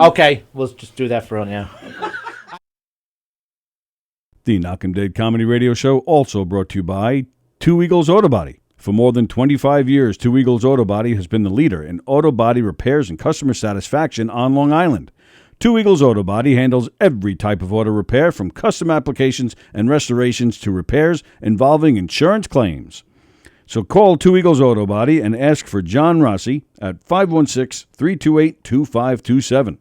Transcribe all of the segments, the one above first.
Okay, we'll just do that for on, yeah. The Knockem Dead Comedy Radio Show also brought to you by Two Eagles Auto Body. For more than 25 years, Two Eagles Auto Body has been the leader in auto body repairs and customer satisfaction on Long Island. Two Eagles Auto Body handles every type of auto repair, from custom applications and restorations to repairs involving insurance claims. So call Two Eagles Auto Body and ask for John Rossi at 516-328-2527.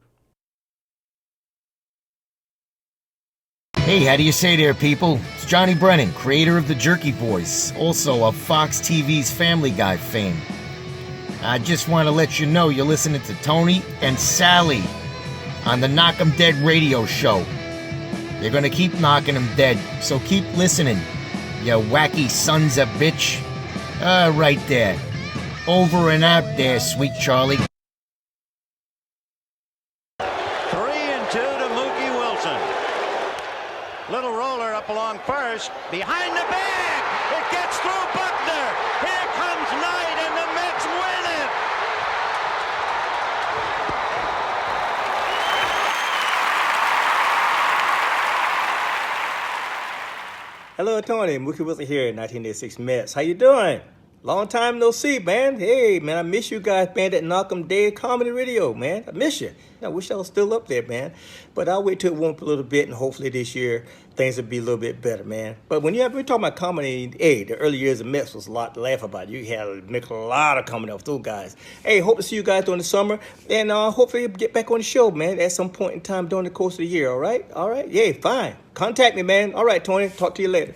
Hey, how do you say there, people? It's Johnny Brennan, creator of the Jerky Voice, also of Fox TV's Family Guy fame. I just want to let you know you're listening to Tony and Sally on the Knockem Dead radio show. They're going to keep knocking them dead, so keep listening, you wacky sons of bitch. Right there. Over and out there, sweet Charlie. 3-2 to Mookie Wilson. Little roller up along first. Behind the bag. It gets through Buckner. Here comes Knight, and the Mets win it. Hello, Tony. Mookie Wilson here, 1986 Mets. How you doing? Long time no see, man. Hey, man, I miss you guys, man, that Knockem Dead Comedy Radio, man. I miss you. I wish I was still up there, man. But I'll wait till it warms up a little bit, and hopefully this year things will be a little bit better, man. But when we're talking about comedy, hey, the early years of Mets was a lot to laugh about. You had to make a lot of comedy off those guys. Hey, hope to see you guys during the summer, and hopefully get back on the show, man, at some point in time during the course of the year, all right? All right? Yeah, fine. Contact me, man. All right, Tony. Talk to you later.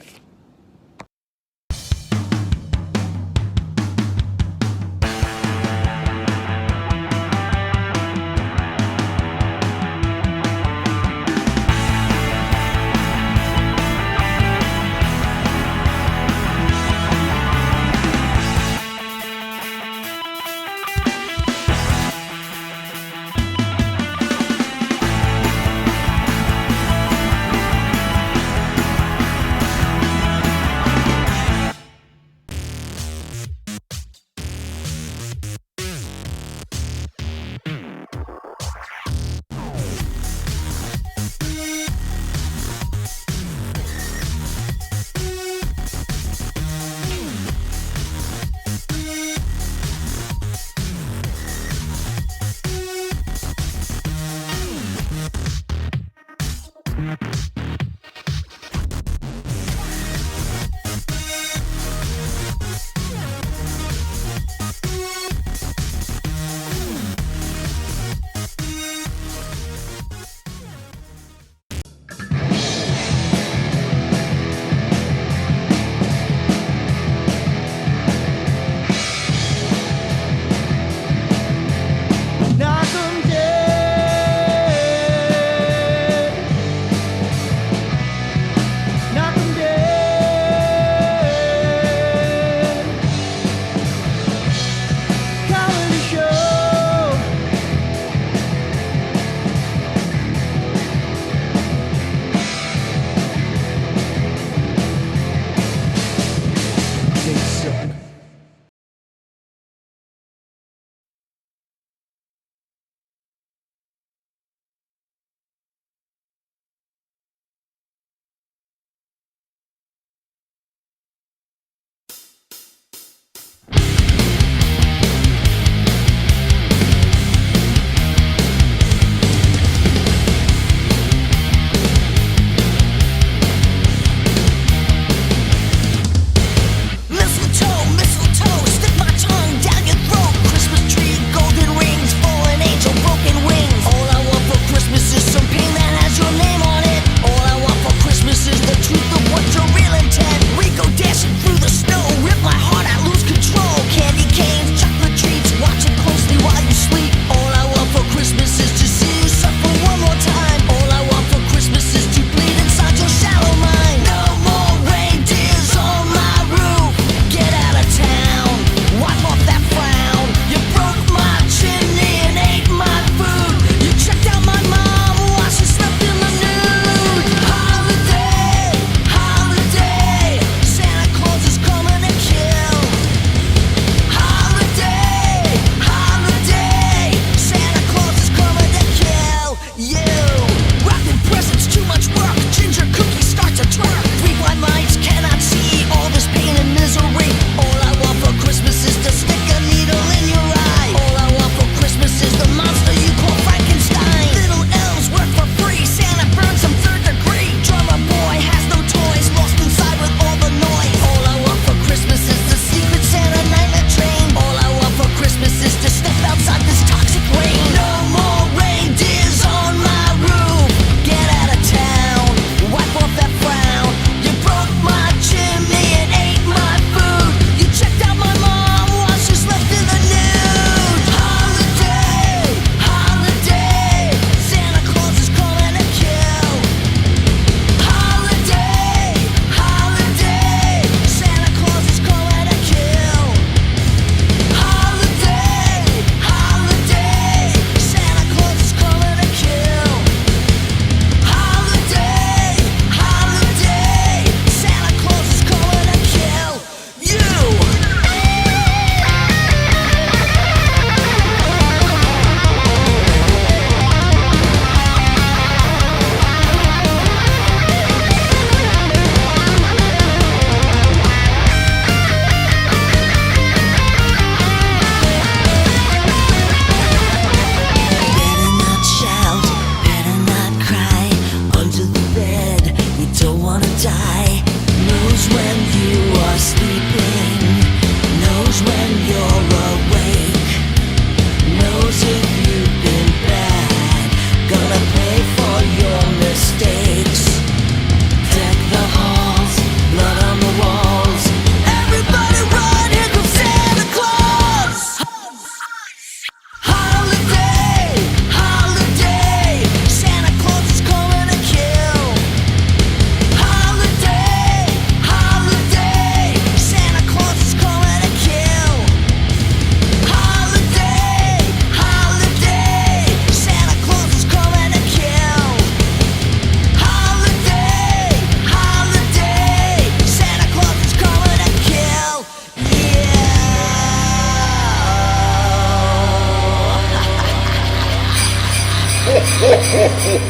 Merry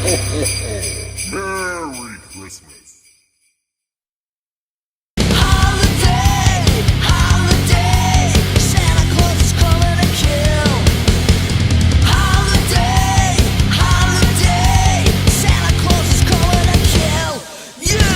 Christmas. Holiday, holiday, Santa Claus is coming to kill. Holiday, holiday, Santa Claus is coming to kill you.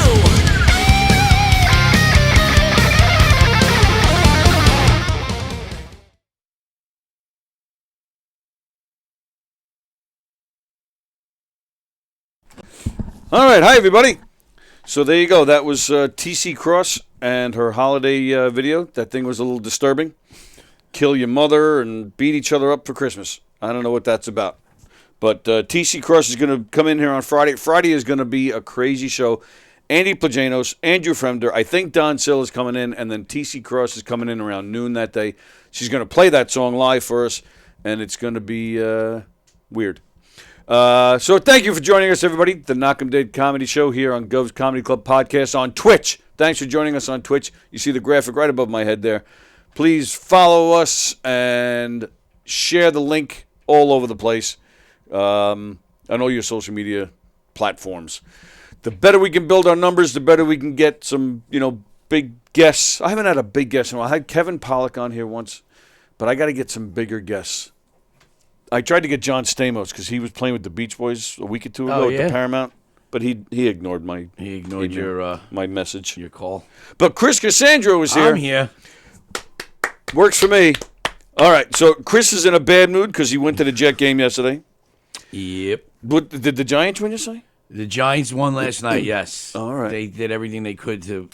All right, hi everybody. So there you go. That was TC Cross and her holiday video. That thing was a little disturbing. Kill your mother and beat each other up for Christmas. I don't know what that's about. But TC Cross is going to come in here on Friday. Friday is going to be a crazy show. Andy Plajanos, Andrew Fremder, I think Don Sill is coming in, and then TC Cross is coming in around noon that day. She's going to play that song live for us, and it's going to be weird. So thank you for joining us, everybody. The Knockem Dead Comedy Show here on Gov's Comedy Club Podcast on Twitch. Thanks for joining us on Twitch. You see the graphic right above my head there. Please follow us and share the link all over the place on all your social media platforms. The better we can build our numbers, the better we can get some, big guests. I haven't had a big guest in a while. I had Kevin Pollak on here once, but I got to get some bigger guests. I tried to get John Stamos because he was playing with the Beach Boys a week or two ago at the Paramount, but he ignored my my message, your call. But Chris Cassandro was here. I'm here. Works for me. All right, so Chris is in a bad mood because he went to the Jet game yesterday. Yep. But did the Giants win, you say? The Giants won last night, yes. All right. They did everything they could to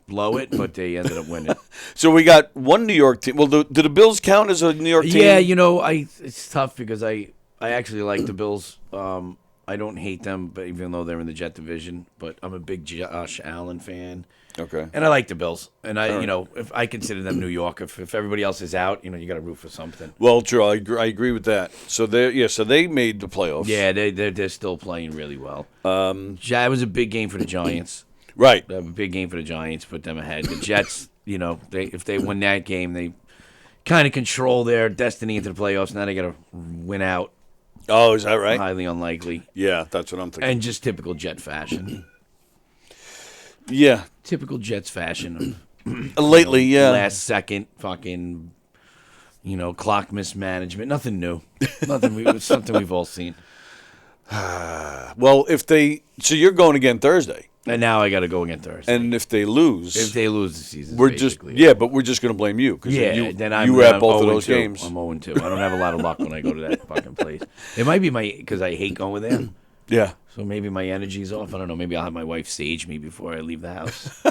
blow it, but they ended up winning. So we got one New York team. Well, do the Bills count as a New York team? Yeah, it's tough because I actually like the Bills. I don't hate them, but even though they're in the Jet division, but I'm a big Josh Allen fan. Okay. And I like the Bills. And if I consider them New York, if everybody else is out, you got to root for something. Well, true. I agree with that. So they made the playoffs. Yeah, they're still playing really well. It was a big game for the Giants. Right. A big game for the Giants, put them ahead. The Jets, if they win that game, they kind of control their destiny into the playoffs. Now they got to win out. Oh, is that right? Highly unlikely. Yeah, that's what I'm thinking. And just typical Jet fashion. Yeah. Typical Jets fashion. Lately, yeah. Last second fucking, clock mismanagement. Nothing new. It's something we've all seen. Well, so you're going again Thursday. And now I got to go again Thursday. And if they lose, the season, we're but we're just going to blame you because then you were at both of those games. I'm 0-2. I don't have a lot of luck when I go to that fucking place. It might be because I hate going there. Yeah. So maybe my energy's off. I don't know. Maybe I'll have my wife sage me before I leave the house.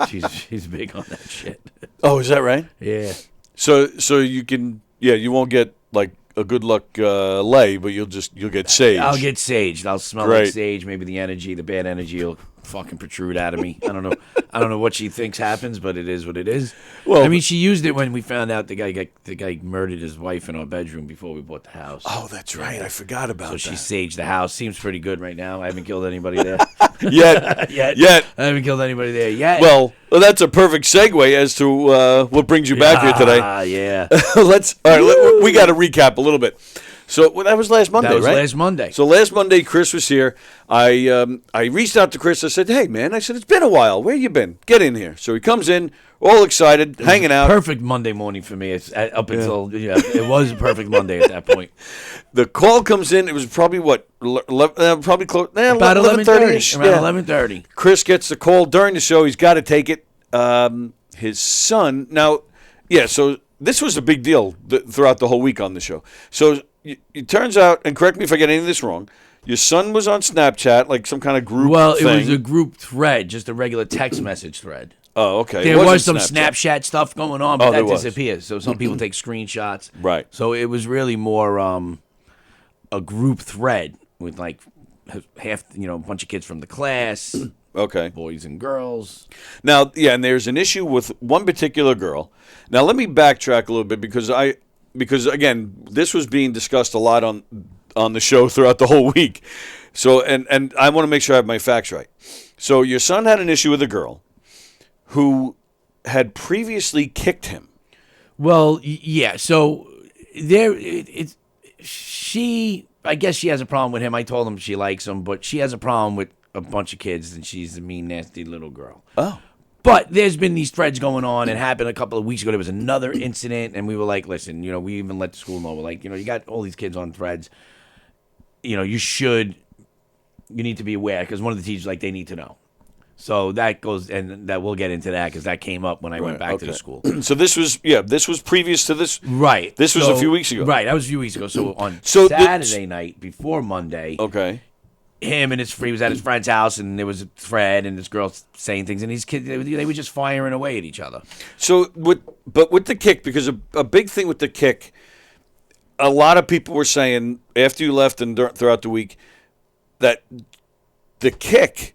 she's big on that shit. Oh, is that right? Yeah. So you can you won't get like a good luck lay, but you'll get sage. I'll get sage. I'll smell like sage. Maybe the bad energy will fucking protrude out of me. I don't know what she thinks happens, but it is what it is. Well, I mean, she used it when we found out the guy murdered his wife in our bedroom before we bought the house. Oh, that's right. I forgot about that. So she saged the house. Seems pretty good right now. I haven't killed anybody there. Yet. I haven't killed anybody there yet. Well, that's a perfect segue as to what brings you back here today. Yeah. We got to recap a little bit. So that was last Monday, right? That was last Monday. So last Monday, Chris was here. I reached out to Chris. I said, "Hey, man," I said, "It's been a while. Where you been? Get in here." So he comes in, all excited, hanging out. Perfect Monday morning for me. It was a perfect Monday at that point. The call comes in. It was probably probably close. About 11:30. Around 11:30. Chris gets the call during the show. He's got to take it. His son now, So this was a big deal throughout the whole week on the show. So. It turns out, and correct me if I get any of this wrong, your son was on Snapchat, like some kind of group thing. It was a group thread, just a regular text message thread. Oh, okay. There was some Snapchat stuff going on, but that disappears. So some people take screenshots. Right. So it was really more a group thread with like half, a bunch of kids from the class. Okay. Boys and girls. Now, and there's an issue with one particular girl. Now, let me backtrack a little bit because again, this was being discussed a lot on the show throughout the whole week. So, and I want to make sure I have my facts right. So, your son had an issue with a girl who had previously kicked him. Well, yeah. So she I guess she has a problem with him. I told him she likes him, but she has a problem with a bunch of kids, and she's a mean, nasty little girl. Oh. But there's been these threads going on. It happened a couple of weeks ago. There was another incident, and we were like, listen, we even let the school know. We're like, you got all these kids on threads. You need to be aware, because one of the teachers, like, they need to know. So that goes, and that we'll get into that, because that came up when I went back to the school. So this was previous to this? Right. This was a few weeks ago. Right, that was a few weeks ago. So on Saturday night, before Monday, him and he was at his friend's house, and there was a thread, and this girl saying things, and these kids, they were just firing away at each other. So, with the kick, because a big thing with the kick, a lot of people were saying after you left and throughout the week that the kick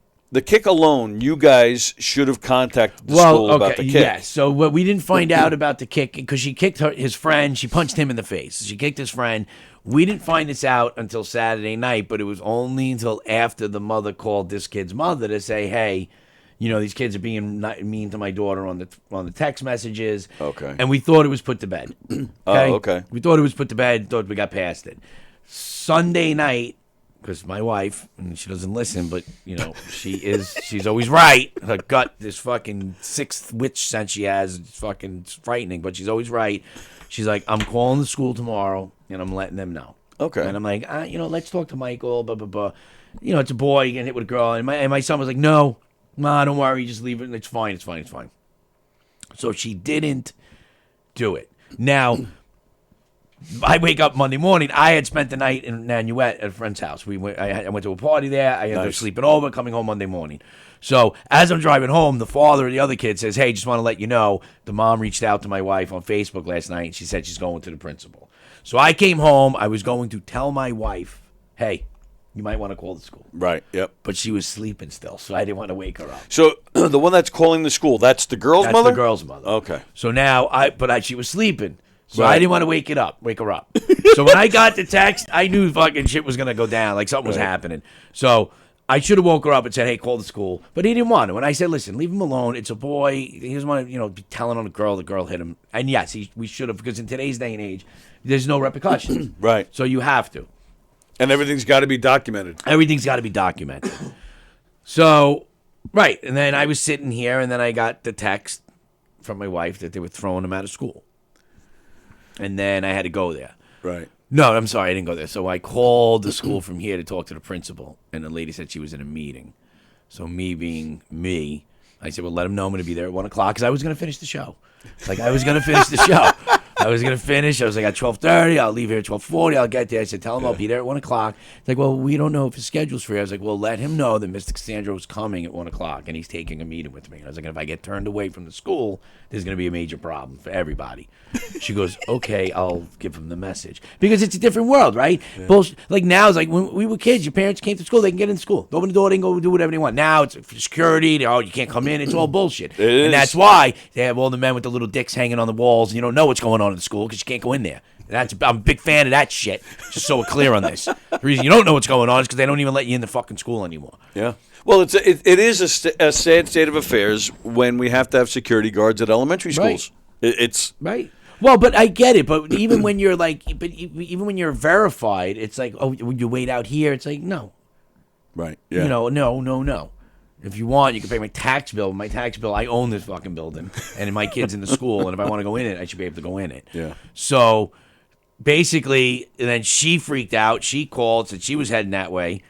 alone, you guys should have contacted the school about the kick. Yes. So what we didn't find out about the kick, because she kicked his friend, she punched him in the face. She kicked his friend. We didn't find this out until Saturday night, but it was only until after the mother called this kid's mother to say, hey, these kids are being mean to my daughter on the text messages. Okay. And we thought it was put to bed. Okay? Oh, okay. We thought it was put to bed, thought we got past it. Sunday night, because my wife, and she doesn't listen, but, she's always right. Her gut, this fucking sixth witch sense she has, it's fucking frightening, but she's always right. She's like, I'm calling the school tomorrow, and I'm letting them know. Okay. And I'm like, let's talk to Michael, blah, blah, blah. It's a boy, you get hit with a girl. And my son was like, no, don't worry, just leave it. It's fine. So she didn't do it. Now, I wake up Monday morning. I had spent the night in Nanuet at a friend's house. I went to a party there. I ended up sleeping over, coming home Monday morning. So as I'm driving home, the father of the other kid says, hey, just want to let you know, the mom reached out to my wife on Facebook last night, and she said she's going to the principal. So I came home. I was going to tell my wife, hey, you might want to call the school. Right, yep. But she was sleeping still, so I didn't want to wake her up. So the one that's calling the school, that's the girl's mother? That's the girl's mother. Okay. So now, she was sleeping. So I didn't want to wake her up. So when I got the text, I knew fucking shit was going to go down, like something was happening. So I should have woke her up and said, hey, call the school. But he didn't want to. And I said, listen, leave him alone. It's a boy. He doesn't want to, be telling on the girl hit him. And yes, we should have, because in today's day and age, there's no repercussions. Right. So you have to. And everything's got to be documented. Everything's got to be documented. So, right. And then I was sitting here, and then I got the text from my wife that they were throwing him out of school. And then I had to go there. Right. No, I'm sorry, I didn't go there. So I called the school from here to talk to the principal, and the lady said she was in a meeting. So me being me, I said, well, let him know I'm going to be there at 1 o'clock, because I was going to finish the show. I was going to finish the show. I was going to finish. I was like, at 12:30, I'll leave here at 12:40. I'll get there. I said, tell him I'll be there at 1 o'clock. It's like, well, we don't know if his schedule's free. I was like, well, let him know that Mr. Cassandro is coming at 1 o'clock, and he's taking a meeting with me. I was like, if I get turned away from the school, there's going to be a major problem for everybody. She goes, okay, I'll give him the message. Because it's a different world, right? Yeah. Bullshit. Like now, it's like when we were kids, your parents came to school, they can get in school. Open the door, they can go do whatever they want. Now it's for security. You can't come in. It's all bullshit. And that's why they have all the men with the little dicks hanging on the walls, and you don't know what's going on in the school because you can't go in there. And I'm a big fan of that shit, just so we're clear on this. The reason you don't know what's going on is because they don't even let you in the fucking school anymore. Yeah. Well, it is a sad state of affairs when we have to have security guards at elementary schools. Right. It's right. Well, but I get it. But even when you're even when you're verified, it's like, oh, you wait out here. It's like, no. Right. Yeah. No. If you want, you can pay my tax bill. My tax bill, I own this fucking building, and my kid's in the school, and if I want to go in it, I should be able to go in it. Yeah. So basically, and then she freaked out. She called, said she was heading that way.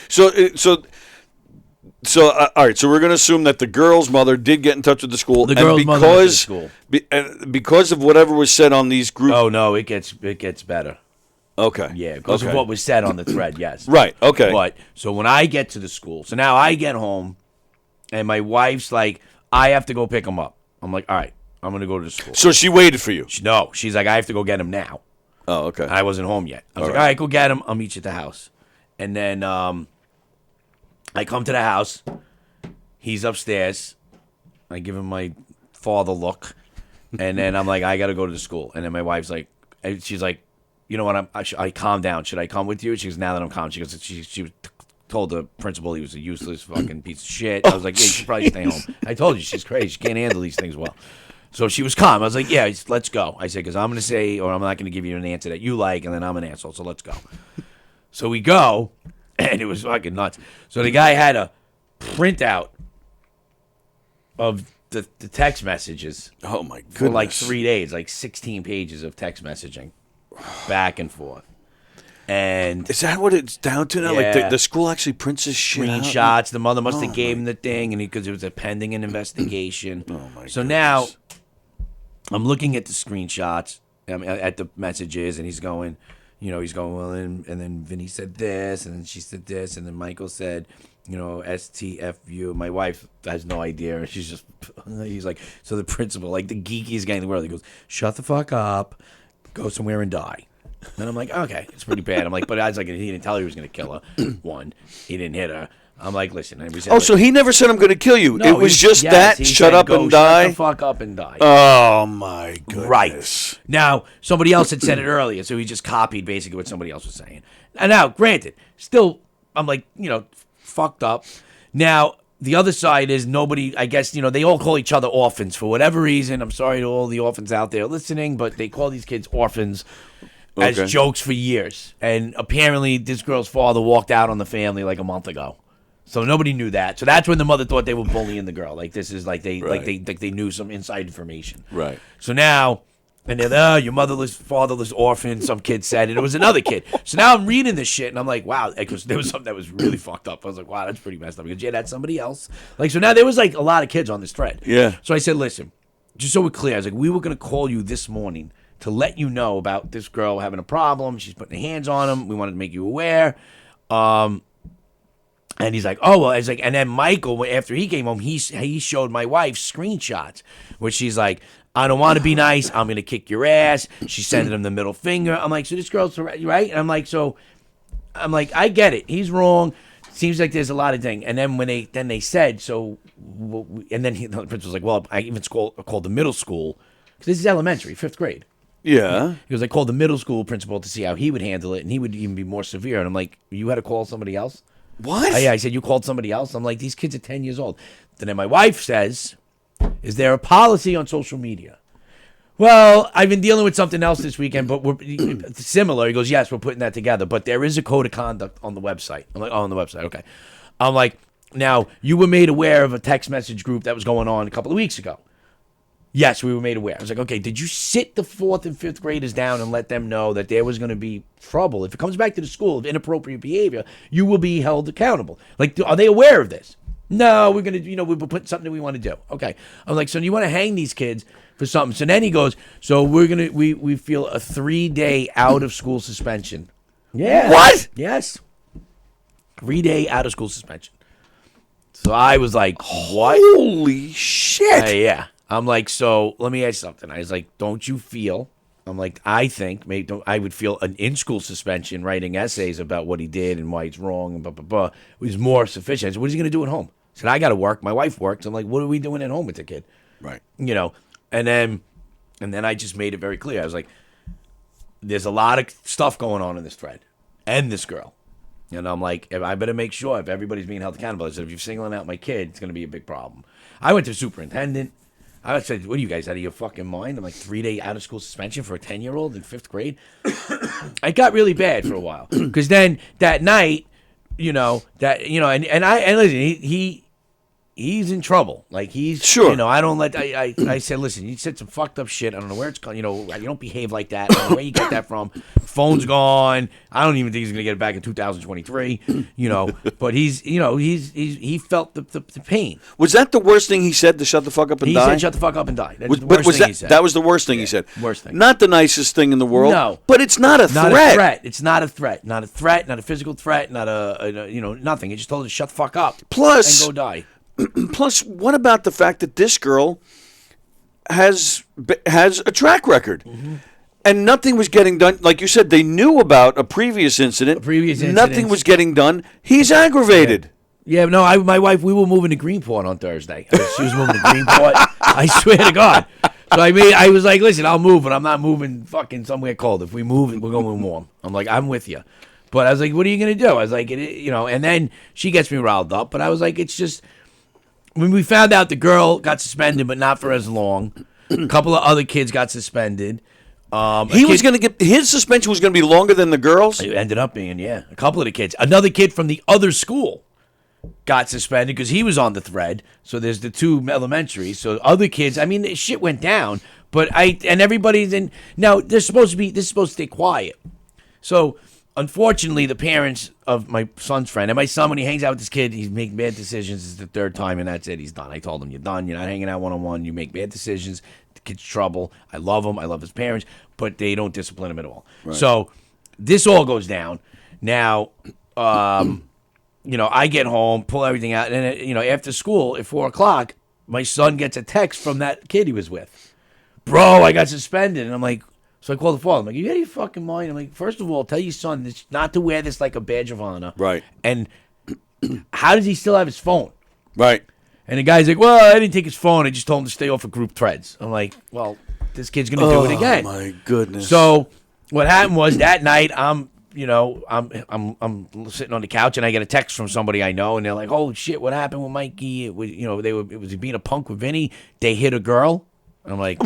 So all right. So we're going to assume that the girl's mother did get in touch with the school. The girl's mother went to the school. Because of whatever was said on these groups. Oh no, it gets better. Okay. Yeah, because of what was said on the thread. Yes. Right. Okay. But so when I get to the school, so now I get home, and my wife's like, I have to go pick him up. I'm like, all right, I'm going to go to the school. So she waited for you. No, she's like, I have to go get him now. Oh, okay. I wasn't home yet. I was like, all right, go get him. I'll meet you at the house. And then I come to the house. He's upstairs. I give him my father look. And then I'm like, I got to go to the school. And then my wife's like, she's like, you know what, I calm down. Should I come with you? She goes, now that I'm calm. She goes, she told the principal he was a useless fucking piece of shit. I was like, yeah, you should probably stay home. I told you, she's crazy. She can't handle these things well. So she was calm. I was like, yeah, let's go. I said, because I'm going to say, or I'm not going to give you an answer that you like, and then I'm an asshole, so let's go. So we go, and it was fucking nuts. So the guy had a printout of the text messages. Oh, my goodness. For like 3 days, like 16 pages of text messaging back and forth. And is that what it's down to now? Yeah. Like the school actually prints this shit screenshots. out? The mother must have gave him the thing, and because it was a pending an investigation. Oh my! So goodness. now I'm looking at the screenshots, at the messages, and he's going, well, and then Vinny said this, and then she said this, and then Michael said, STFU. My wife has no idea. She's just, he's like, so the principal, like the geekiest guy in the world, he goes, shut the fuck up, go somewhere and die. And I'm like, okay, it's pretty bad. I'm like, but I was like, he didn't tell her he was going to kill her. One, he didn't hit her. I'm like, listen. And we said, so he never said I'm going to kill you. No, it was just that. He Shut said, up and die. Shut the fuck up and die. Oh my goodness! Right now, somebody else had said it earlier, so he just copied basically what somebody else was saying. And now, granted, still, I'm like, fucked up. Now, the other side is nobody, I guess, they all call each other orphans for whatever reason. I'm sorry to all the orphans out there listening, but they call these kids orphans as jokes for years. And apparently this girl's father walked out on the family like a month ago. So nobody knew that. So that's when the mother thought they were bullying the girl. Like this is like they knew some inside information. Right. So now, and they're, your motherless, fatherless orphan, some kid said it. It was another kid. So now I'm reading this shit, and I'm like, wow, because there was something that was really fucked up. I was like, wow, that's pretty messed up. Because, yeah, that's somebody else. Like, so now there was, like, a lot of kids on this thread. Yeah. So I said, listen, just so we're clear, I was like, we were going to call you this morning to let you know about this girl having a problem. She's putting her hands on him. We wanted to make you aware. And he's like, oh, well, I was like, and then Michael, after he came home, he showed my wife screenshots where she's like, I don't want to be nice. I'm going to kick your ass. She's sending him the middle finger. I'm like, so this girl's right? And I'm like, I get it. He's wrong. Seems like there's a lot of things. And then when they said, so, and then the principal's like, well, I even called the middle school, because this is elementary, 5th grade. Yeah. Because I called the middle school principal to see how he would handle it, and he would even be more severe. And I'm like, you had to call somebody else? What? Yeah, I said, you called somebody else? I'm like, these kids are 10 years old. Then my wife says, is there a policy on social media? Well, I've been dealing with something else this weekend, but we're similar. He goes, yes, we're putting that together, but there is a code of conduct on the website. I'm like, oh, on the website, okay. I'm like, now, you were made aware of a text message group that was going on a couple of weeks ago. Yes, we were made aware. I was like, okay, did you sit the 4th and 5th graders down and let them know that there was going to be trouble? If it comes back to the school of inappropriate behavior, you will be held accountable. Like, are they aware of this? No, we're going to, we're putting something that we want to do. Okay. I'm like, so you want to hang these kids for something? So then he goes, so we're going to, we feel a 3-day out of school suspension. Yeah. What? Yes. 3-day out of school suspension. So I was like, what? Holy shit. Yeah. I'm like, so let me ask you something. I was like, don't you feel? I'm like, I think maybe I would feel an in-school suspension writing essays about what he did and why it's wrong and blah, blah, blah was more sufficient. I said, what is he going to do at home? I said, I got to work. My wife works. I'm like, what are we doing at home with the kid? Right. And then I just made it very clear. I was like, there's a lot of stuff going on in this thread and this girl. And I'm like, I better make sure if everybody's being held accountable. I said, if you're singling out my kid, it's going to be a big problem. I went to the superintendent. I said, what are you guys, out of your fucking mind? I'm like, 3-day out-of-school suspension for a 10-year-old in 5th grade? It got really bad for a while. Because then that night, and listen, he's in trouble. Like, he's, sure. I don't let, I said, listen, you said some fucked up shit. I don't know where it's gone. You don't behave like that. I don't know where you got that from. Phone's gone. I don't even think he's going to get it back in 2023, but he felt the pain. Was that the worst thing he said, to shut the fuck up and die? He said, shut the fuck up and die. That's the worst thing he said. That was the worst thing he said? Worst thing. Not the nicest thing in the world. No. But it's not a threat. Not a threat. It's not a threat. Not a threat, not a physical threat, not nothing. He just told her to shut the fuck up. Plus, and go die. Plus, what about the fact that this girl has a track record? Mm-hmm. And nothing was getting done. Like you said, they knew about a previous incident. Nothing was getting done. He's aggravated. Yeah, no, my wife, we were moving to Greenport on Thursday. She was moving to Greenport. I swear to God. So I was like, listen, I'll move, but I'm not moving fucking somewhere cold. If we move, we're going warm. I'm like, I'm with you. But I was like, what are you going to do? I was like, and then she gets me riled up. But I was like, it's just, when we found out the girl got suspended, but not for as long. A couple of other kids got suspended. He was going to get his suspension was going to be longer than the girls. It ended up being, a couple of the kids. Another kid from the other school got suspended because he was on the thread. So there's the two elementaries. So other kids, I mean, shit went down. But everybody's in. Now this is supposed to stay quiet. So unfortunately, the parents of my son's friend, and my son, when he hangs out with this kid, he's making bad decisions. It's the third time, and that's it. He's done. I told him, you're done. You're not hanging out one-on-one. You make bad decisions. The kid's trouble. I love him. I love his parents, but they don't discipline him at all. Right. So this all goes down. Now, I get home, pull everything out, and then, after school at 4 o'clock, my son gets a text from that kid he was with. Bro, I got suspended. And I'm like, so I call the father. I'm like, you out of your fucking mind? I'm like, first of all, tell your son not to wear this like a badge of honor. Right. And how does he still have his phone? Right. And the guy's like, well, I didn't take his phone. I just told him to stay off of group threads. I'm like, well, this kid's going to do it again. Oh, my goodness. So what happened was that night, I'm sitting on the couch and I get a text from somebody I know, and they're like, "Oh shit, what happened with Mikey? It was being a punk with Vinny. They hit a girl." And I'm like,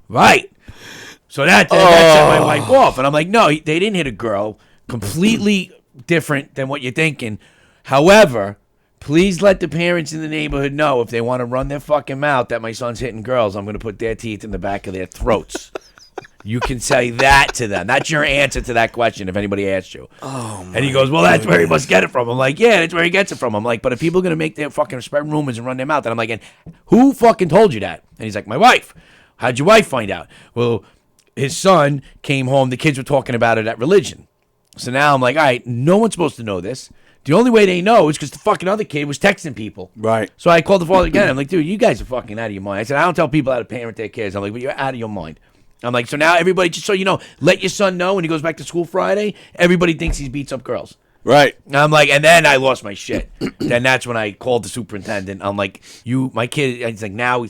right. So that set my wife off, and I'm like, no, they didn't hit a girl. Completely different than what you're thinking. However, please let the parents in the neighborhood know if they want to run their fucking mouth that my son's hitting girls, I'm going to put their teeth in the back of their throats. You can say that to them. That's your answer to that question if anybody asks you. And he goes, well, that's where he must get it from. I'm like, yeah, that's where he gets it from. I'm like, but if people are going to make their fucking spread rumors and run their mouth, and I'm like, and who fucking told you that? And he's like, my wife. How'd your wife find out? Well, his son came home. The kids were talking about it at religion. So now I'm like, all right, no one's supposed to know this. The only way they know is because the fucking other kid was texting people. Right. So I called the father again. I'm like, dude, you guys are fucking out of your mind. I said, I don't tell people how to parent their kids. I'm like, but you're out of your mind. I'm like, so now everybody, just so you know, let your son know when he goes back to school Friday, everybody thinks he beats up girls. Right. I'm like, and then I lost my shit. Then that's when I called the superintendent. I'm like, my kid, he's like, now,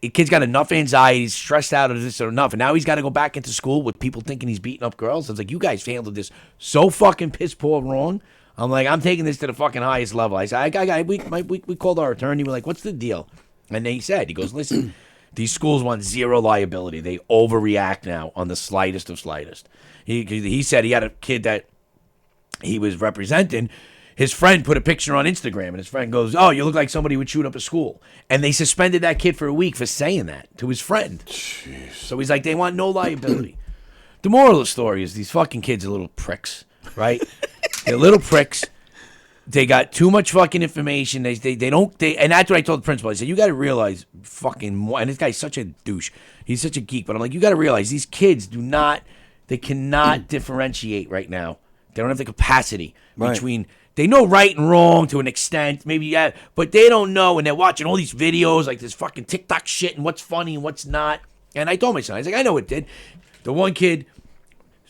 the kid's got enough anxiety, he's stressed out of this or enough, and now he's got to go back into school with people thinking he's beating up girls. I was like, you guys handled this so fucking piss poor wrong. I'm like, I'm taking this to the fucking highest level. I said, we called our attorney. We're like, what's the deal? And he goes, listen, these schools want zero liability. They overreact now on the slightest of slightest. He said he had a kid that he was representing. His friend put a picture on Instagram, and his friend goes, oh, you look like somebody would shoot up a school. And they suspended that kid for a week for saying that to his friend. Jeez. So he's like, they want no liability. The moral of the story is these fucking kids are little pricks, right? They're little pricks. They got too much fucking information. And that's what I told the principal. I said, you got to realize and this guy's such a douche. He's such a geek. But I'm like, you got to realize these kids cannot differentiate right now. They don't have the capacity between, they know right and wrong to an extent, maybe, yeah, but they don't know. And they're watching all these videos, like this fucking TikTok shit and what's funny and what's not. And I told my son, I was like, I know it did. The one kid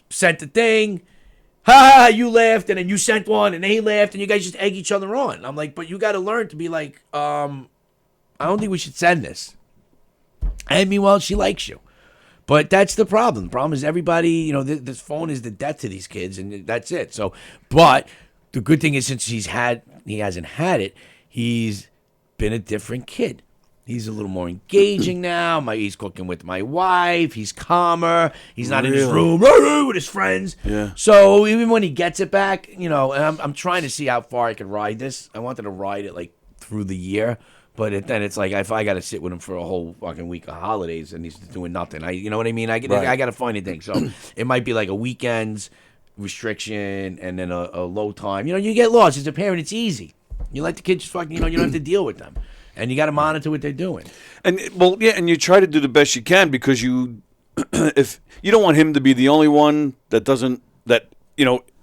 sent the thing. Ha, you laughed, and then you sent one, and they laughed, and you guys just egg each other on. I'm like, but you got to learn to be like, I don't think we should send this. And meanwhile, she likes you. But that's the problem. The problem is everybody, this phone is the death to these kids, and that's it. So, but the good thing is since he hasn't had it, he's been a different kid. He's a little more engaging now. He's cooking with my wife. He's calmer. He's not in his room with his friends. Yeah. So even when he gets it back, and I'm trying to see how far I can ride this. I wanted to ride it like through the year, but then it's like if I got to sit with him for a whole fucking week of holidays and he's doing nothing, you know what I mean? I got to find a thing. So it might be like a weekends restriction and then a low time. You get lost as a parent. It's easy. You let the kids just fucking, you don't have to deal with them. And you got to monitor what they're doing. And and you try to do the best you can because if you don't want him to be the only one that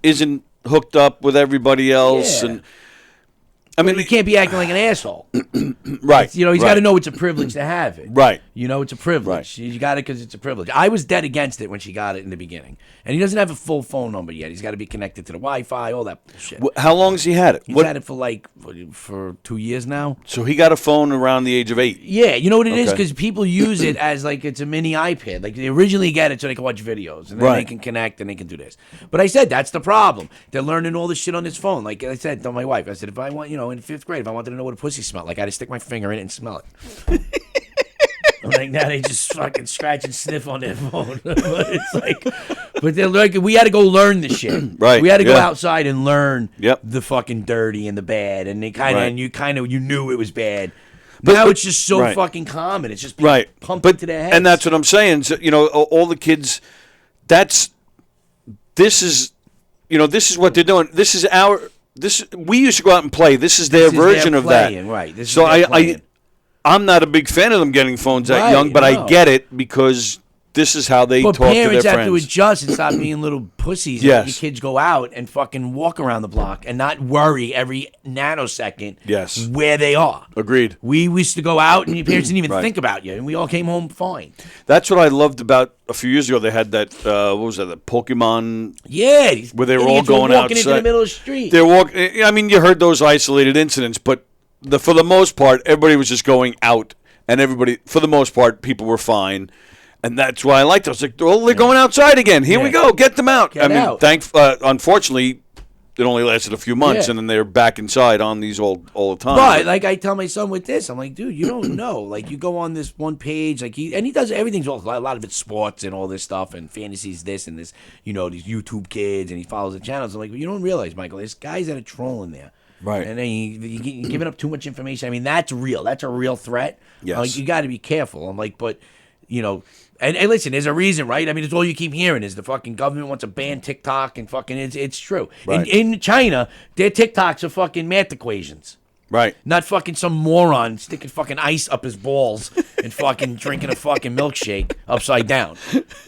isn't hooked up with everybody else. Yeah. And I mean, you can't be acting like an asshole. Right. He's got to know it's a privilege to have it. Right. It's a privilege. Right. You got it because it's a privilege. I was dead against it when she got it in the beginning. And he doesn't have a full phone number yet. He's got to be connected to the Wi-Fi, all that shit. How long has he had it? He's had it for 2 years now. So he got a phone around the age of 8. Yeah, you know what it is? Because people use it as like it's a mini iPad. Like they originally get it so they can watch videos. And then they can connect and they can do this. But I said, that's the problem. They're learning all this shit on this phone. Like I said to my wife, I said, if I want, in 5th grade, if I wanted to know what a pussy smelled like, I had to stick my finger in it and smell it. Like now they just fucking scratch and sniff on their phone. But it's like, but they're like, we had to go learn the shit. Right. We had to go outside and learn Yep. the fucking dirty and the bad, and they kind of Right. you knew it was bad. But- Now but- it's just so right. fucking common. It's just being Right. pumped But into their heads. and that's what I'm saying. So, all the kids. This is what they're doing. This is we used to go out and play. This is their This is their version of playing, that. right. This is So their playing. I'm not a big fan of them getting phones that Right, young, but no. I get it because this is how they But talk to their parents have to friends. adjust and stop being little pussies. Yes. And let your kids go out and fucking walk around the block and not worry every nanosecond Yes. where they are. Agreed. We used to go out and your parents didn't even Right. think about you, and we all came home fine. That's what I loved about a few years ago. They had that what was that? The Pokemon. Yeah, these Where they were all idiots going walking into the outside. middle of the street. They're walking. I mean, you heard those isolated incidents, but for the most part, everybody was just going out, and everybody, for the most part, people were fine. And that's why I liked it. I was like, well, they're going outside again. Here we Yeah. go. Get them out. Get out. Unfortunately, it only lasted a few months, Yeah. and then they're back inside on these all the time. But like I tell my son with this, I'm like, dude, you don't know. Like you go on this one page, like he does everything's a lot of it's sports and all this stuff and fantasies, this and this. These YouTube kids, and he follows the channels. I'm like, well, you don't realize, Michael, there's guys that are trolling there. Right. And then you're giving up too much information. I mean, that's real. That's a real threat. Yes. Like, you got to be careful. I'm like, but, and listen, there's a reason, right? I mean, it's all you keep hearing is the fucking government wants to ban TikTok and fucking, it's true. Right. In China, their TikToks are fucking math equations. right. Not fucking some moron sticking fucking ice up his balls and fucking drinking a fucking milkshake upside down.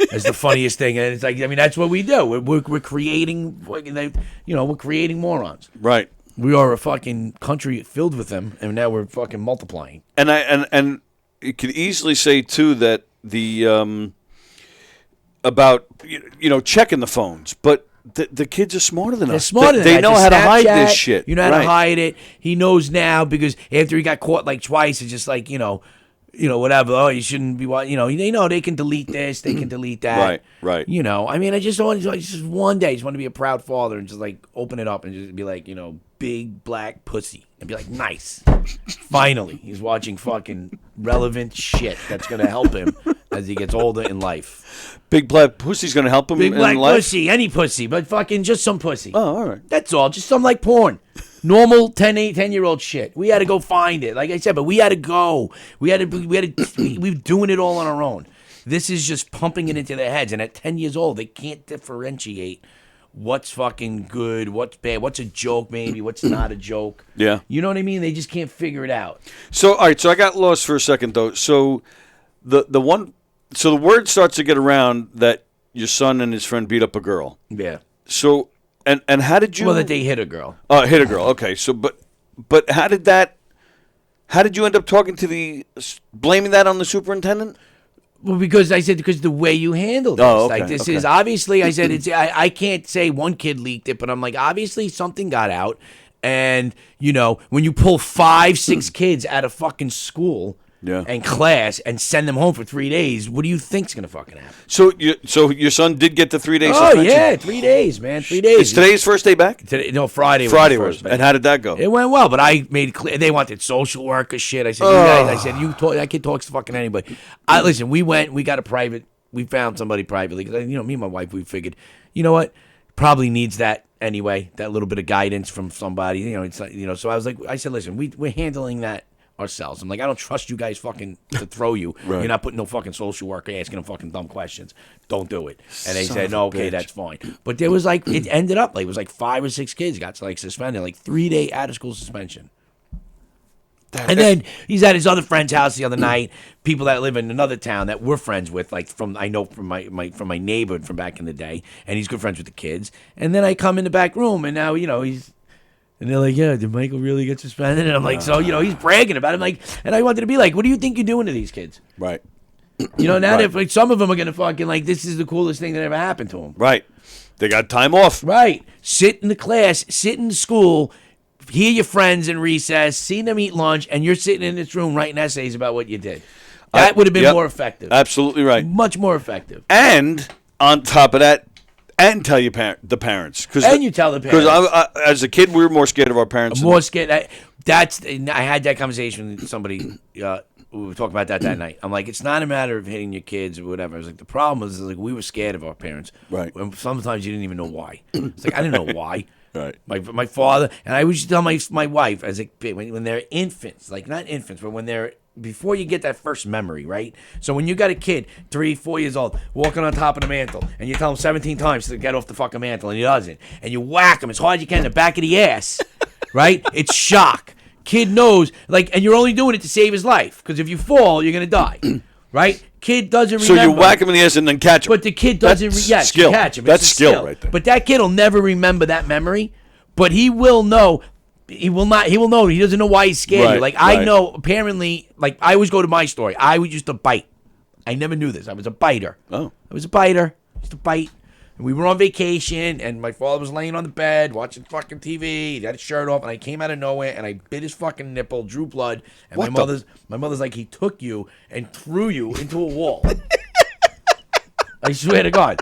That's the funniest thing. And it's like, I mean, that's what we do. We're creating, we're creating morons. Right. We are a fucking country filled with them, and now we're fucking multiplying. And and you could easily say too that the about checking the phones, but the kids are smarter than They're us. smarter than they that. know Just how to hide Snapchat, this shit. You know how Right. to hide it. He knows now because after he got caught like twice, it's just like whatever. Oh, you shouldn't be. They know they can delete this, they can delete that. Right. I mean, I just one day, I just want to be a proud father and just like open it up and just be like, big black pussy and be like, nice. Finally, he's watching fucking relevant shit that's gonna help him as he gets older in life. Big black pussy's going to help him Big in black life? pussy, any pussy, but fucking just some pussy. Oh, all right. That's all. Just some like porn. Normal 10-year-old shit. We had to go find it. Like I said, but we had to go. We were doing it all on our own. This is just pumping it into their heads. And at 10 years old, they can't differentiate what's fucking good, what's bad, what's a joke maybe, what's not a joke. Yeah. You know what I mean? They just can't figure it out. So, all right. So I got lost for a second though. So the word starts to get around that your son and his friend beat up a girl. Yeah. So and how did you? Well, that they hit a girl. Hit a girl. Okay. So but how did you end up talking to blaming that on the superintendent? Well, because the way you handle this, Oh, okay, like this okay. is obviously, I said I can't say one kid leaked it, but I'm like, obviously something got out, and when you pull 5-6 kids out of fucking school, Yeah. and class and send them home for 3 days, what do you think's gonna fucking happen? So your son did get the 3 days Oh suspension? yeah, 3 days, man, 3 days. Is today his first day back? No, Friday. Friday was. was. the first And how did that go? It went well, but I made it clear they wanted social worker shit. I said, you guys, I said, you talk, that kid talks to fucking anybody. Listen, we got a private. We found somebody privately because me and my wife, we figured, you know what, probably needs that anyway. That little bit of guidance from somebody. It's like, So I said, listen, we're handling that ourselves. I'm like, I don't trust you guys fucking to throw you. Right. You're not putting no fucking social worker asking them fucking dumb questions. Don't do it. And they Son said, of no, a okay, bitch. that's fine. But there was like, it ended up like, it was like 5 or 6 kids got like suspended, like 3-day out of school suspension. And then he's at his other friend's house the other night. People that live in another town that we're friends with, like from my neighborhood from back in the day, and he's good friends with the kids. And then I come in the back room, and now and they're like, yeah, did Michael really get suspended? And I'm like, so he's bragging about it. I'm like, and I wanted to be like, what do you think you're doing to these kids? Right. Now Right. that like some of them are gonna fucking like, this is the coolest thing that ever happened to them. Right. They got time off. Right. Sit in the class, sit in school, hear your friends in recess, see them eat lunch, and you're sitting in this room writing essays about what you did. That would have been Yep. more effective. Absolutely right. Much more effective. And on top of that, and tell the parents. And you tell the parents. Because as a kid, we were more scared of our parents. More scared. I had that conversation with somebody we were talking about that night. I'm like, it's not a matter of hitting your kids or whatever. I was like, the problem is like we were scared of our parents. Right. And sometimes you didn't even know why. It's like I didn't know why. Right. My father, and I would tell my wife, as like when they're infants, like not infants, but when they're before you get that first memory, right? So when you got a kid, 3, 4 years old, walking on top of the mantle, and you tell him 17 times to get off the fucking mantle, and he doesn't, and you whack him as hard as you can in the back of the ass, right? It's shock. Kid knows, like, and you're only doing it to save his life, because if you fall, you're gonna die, right? Kid doesn't remember. So you whack him in the ass and then catch him. But the kid doesn't. That's skill. Catch him. That's it's skill right there. But that kid will never remember that memory. But he will know. He will not. He will know. He doesn't know why he's scared. Right, Like I right. know. Apparently, like I always go to my story. I would used to bite. I never knew this. I was a biter. Oh. I was a biter. I used to bite. And we were on vacation, and my father was laying on the bed watching fucking TV. He had his shirt off, and I came out of nowhere, and I bit his fucking nipple, drew blood. And What my mother's like, he took you and threw you into a wall. I swear to God.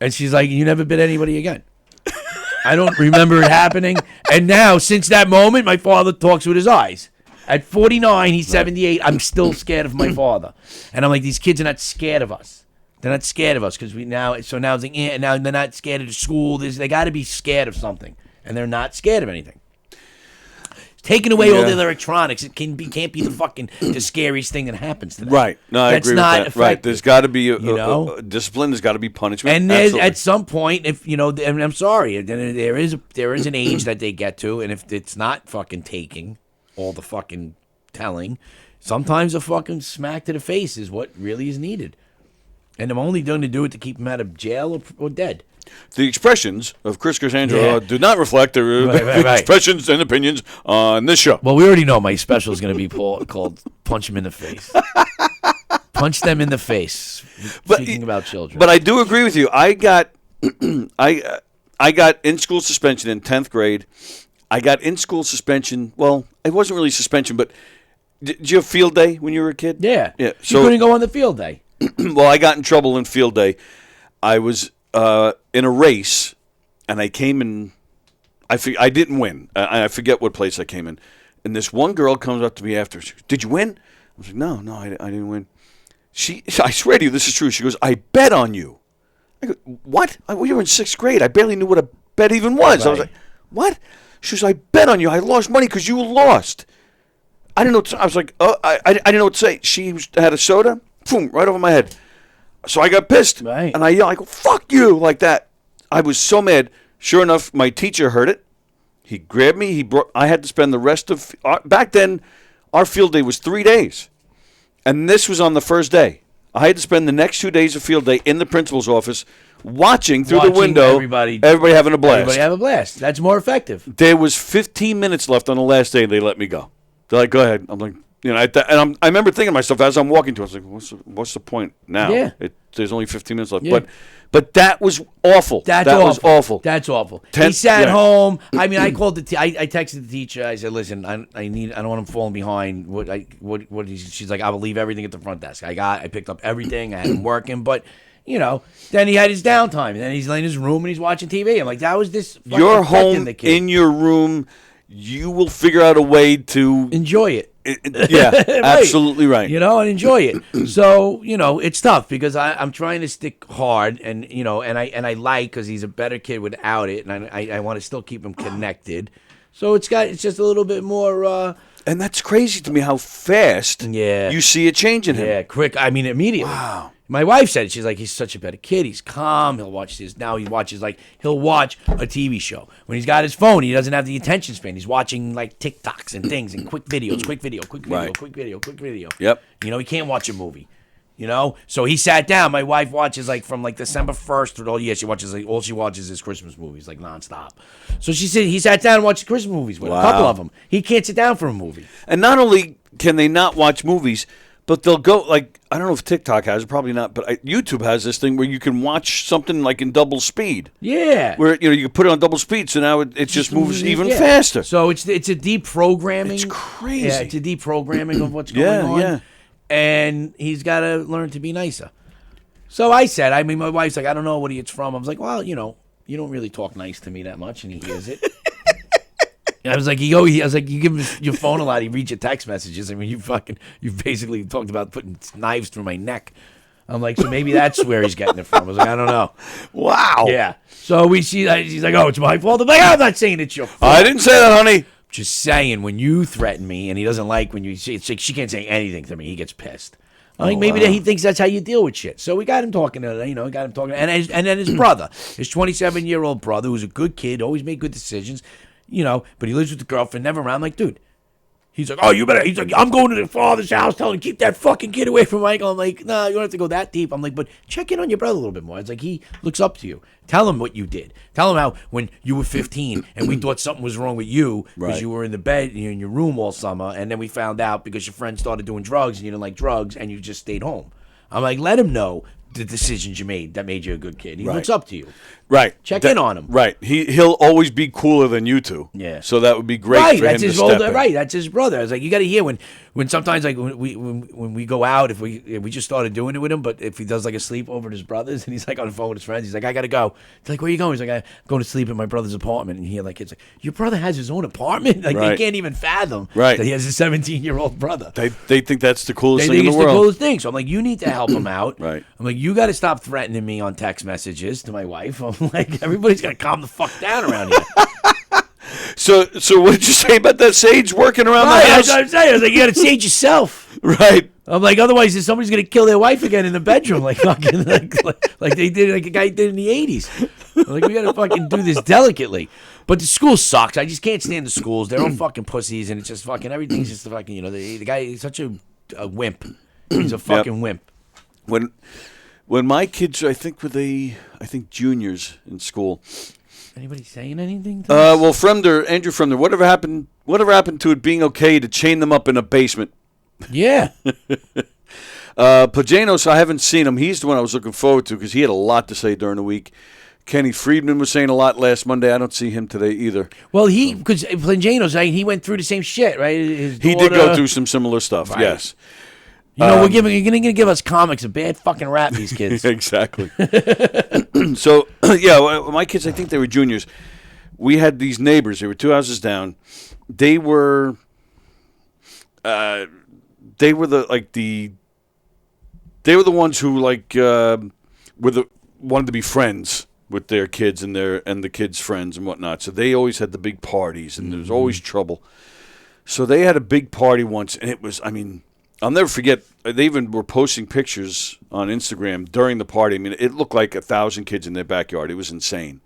And she's like, you never bit anybody again. I don't remember it happening. And now, since that moment, my father talks with his eyes. At 49, he's 78. I'm still scared of my father. And I'm like, these kids are not scared of us. They're not scared of us because now it's like, now they're not scared of the school. They got to be scared of something. And they're not scared of anything. Taking away all the electronics, it can't be the scariest thing that happens to them. Right. No, I That's agree with not that. effective. Right. There's got to be know? a discipline. There's got to be punishment. And there's, Absolutely. at some point, if you know, and I'm sorry, there is an age that they get to, and if it's not fucking taking all the fucking telling, sometimes a fucking smack to the face is what really is needed. And I'm only going to do it to keep them out of jail or dead. The expressions of Chris Cassandro do not reflect the Right. expressions and opinions on this show. Well, we already know my special is going to be called "Punch Them in the Face." Punch them in the face. Speaking about children, But I do agree with you. I got I got in school suspension in 10th grade. I got in school suspension. Well, it wasn't really suspension, but did you have field day when you were a kid? yeah. Yeah. So you couldn't go on the field day. Well, I got in trouble in field day. I was in a race, and I came in. I didn't win. I forget what place I came in. And this one girl comes up to me after. She goes, "Did you win?" I was like, "No, I didn't win." I swear to you, this is true. She goes, "I bet on you." I go, "What? We were in 6th grade. I barely knew what a bet even was." Right. I was like, "What?" She goes, "I bet on you. I lost money because you lost." I didn't know. What to, I was like, "Oh, I didn't know what to say." She had a soda, boom, right over my head. So I got pissed, Right. and I yelled, "I go, fuck you," like that. I was so mad. Sure enough, my teacher heard it. He grabbed me. I had to spend the rest of back then. Our field day was 3 days, and this was on the first day. I had to spend the next 2 days of field day in the principal's office, watching through the window. Everybody having a blast. Everybody have a blast. That's more effective. There was 15 minutes left on the last day. They let me go. They're like, "Go ahead." I'm like, I remember thinking to myself as I'm walking to it, I was like, what's the point now? Yeah. There's only 15 minutes left. Yeah. But that was awful. That was awful. awful. That's awful. He Tenth- sat yeah. home. I mean, I called I texted the teacher. I said, "Listen, I don't want him falling behind." She's like, "I will leave everything at the front desk. I picked up everything. I had him working, but." You know, then he had his downtime, and then he's in his room and he's watching TV. I'm like, that was this. You're home the kid. in your room. You will figure out a way to Enjoy it. Yeah, Right. absolutely right. You know, and enjoy it. So, you know, it's tough because I'm trying to stick hard, and you know, and I like because he's a better kid without it, and I want to still keep him connected. So it's just a little bit more. And that's crazy to me how fast Yeah. you see a change in him. Yeah, quick. I mean, immediately. Wow. My wife said, she's like, he's such a better kid. He's calm. He'll watch this. Now he'll watch a TV show. When he's got his phone, he doesn't have the attention span. He's watching like TikToks and things and quick videos. Yep. You know, he can't watch a movie. You know? So he sat down. My wife watches like from like December 1st through all year. She watches like all she watches is Christmas movies, like nonstop. So she said he sat down and watched Christmas movies with a couple of them. He can't sit down for a movie. And not only can they not watch movies, but they'll go, like, I don't know if TikTok has it, probably not, but YouTube has this thing where you can watch something like in double speed. Yeah. Where, you know, you can put it on double speed, so now it just moves even faster. So it's a deprogramming. It's crazy. Yeah, it's a deprogramming of what's going on. Yeah. And he's got to learn to be nicer. So I said, I mean, my wife's like, I don't know what it's from. I was like, well, you know, you don't really talk nice to me that much, and he hears it. I was like, I was like, you give him your phone a lot. He reads your text messages. I mean, you basically talked about putting knives through my neck. I'm like, so maybe that's where he's getting it from. I was like, I don't know. Wow. Yeah. So she's like, oh, it's my fault. I'm like, I'm not saying it's your fault. I didn't say that, honey. Just saying, when you threaten me and he doesn't like when you say, it's like she can't say anything to me. He gets pissed. I'm like, maybe he thinks that's how you deal with shit. So we got him talking to, and then his brother, his 27-year-old brother, who's a good kid, always made good decisions, but he lives with the girlfriend, never around. I'm like, dude. He's like, he's like, I'm going to the father's house, telling him, keep that fucking kid away from Michael. I'm like, no, you don't have to go that deep. I'm like, but check in on your brother a little bit more. It's like, he looks up to you. Tell him what you did. Tell him how when you were 15 and we thought something was wrong with you because you were in the bed, in your room all summer, and then we found out because your friend started doing drugs and you didn't like drugs and you just stayed home. I'm like, let him know the decisions you made that made you a good kid. He looks up to you. Right. Check in on him. Right. He'll always be cooler than you two. Yeah. So that would be great right, for that's him his to step older, in. Right, that's his brother. I was like, you got to hear when sometimes like when we go out, if we just started doing it with him, but if he does like a sleepover at his brother's and he's like on the phone with his friends, he's like, I got to go. He's like, where you going? He's like, I'm going to sleep in my brother's apartment. And he like, it's like, your brother has his own apartment? Like they can't even fathom that he has a 17-year-old brother. They think that's the coolest thing thing in the world. They think it's the coolest thing. So I'm like, you need to help him out. Right. I'm like, you got to stop threatening me on text messages to my wife. I'm like, everybody's got to calm the fuck down around here. So what did you say about that sage working around the house? That's what I'm saying. I was like, you got to sage yourself. Right. I'm like, otherwise somebody's gonna kill their wife again in the bedroom, like fucking like they did, like a guy did in the '80s. I'm like, we gotta fucking do this delicately. But the school sucks. I just can't stand the schools. They're all fucking pussies, and it's just fucking everything's just fucking. The guy is such a wimp. He's a fucking wimp. When my kids, I think juniors in school. Anybody saying anything? To us? Well, Andrew Fremder, whatever happened to it being okay to chain them up in a basement? Yeah. Pajanos, I haven't seen him. He's the one I was looking forward to because he had a lot to say during the week. Kenny Friedman was saying a lot last Monday. I don't see him today either. Well, because Pajanos, he went through the same shit, right? He did go through some similar stuff, right. Yes. You're going to give us comics a bad fucking rap, these kids. Exactly. So, my kids, I think they were juniors. We had these neighbors. They were 2 houses down. They were the ones who wanted to be friends with their kids and the kids' friends and whatnot. So they always had the big parties, and there was always trouble. So they had a big party once, and it was, I'll never forget, they even were posting pictures on Instagram during the party. It looked like 1,000 kids in their backyard. It was insane.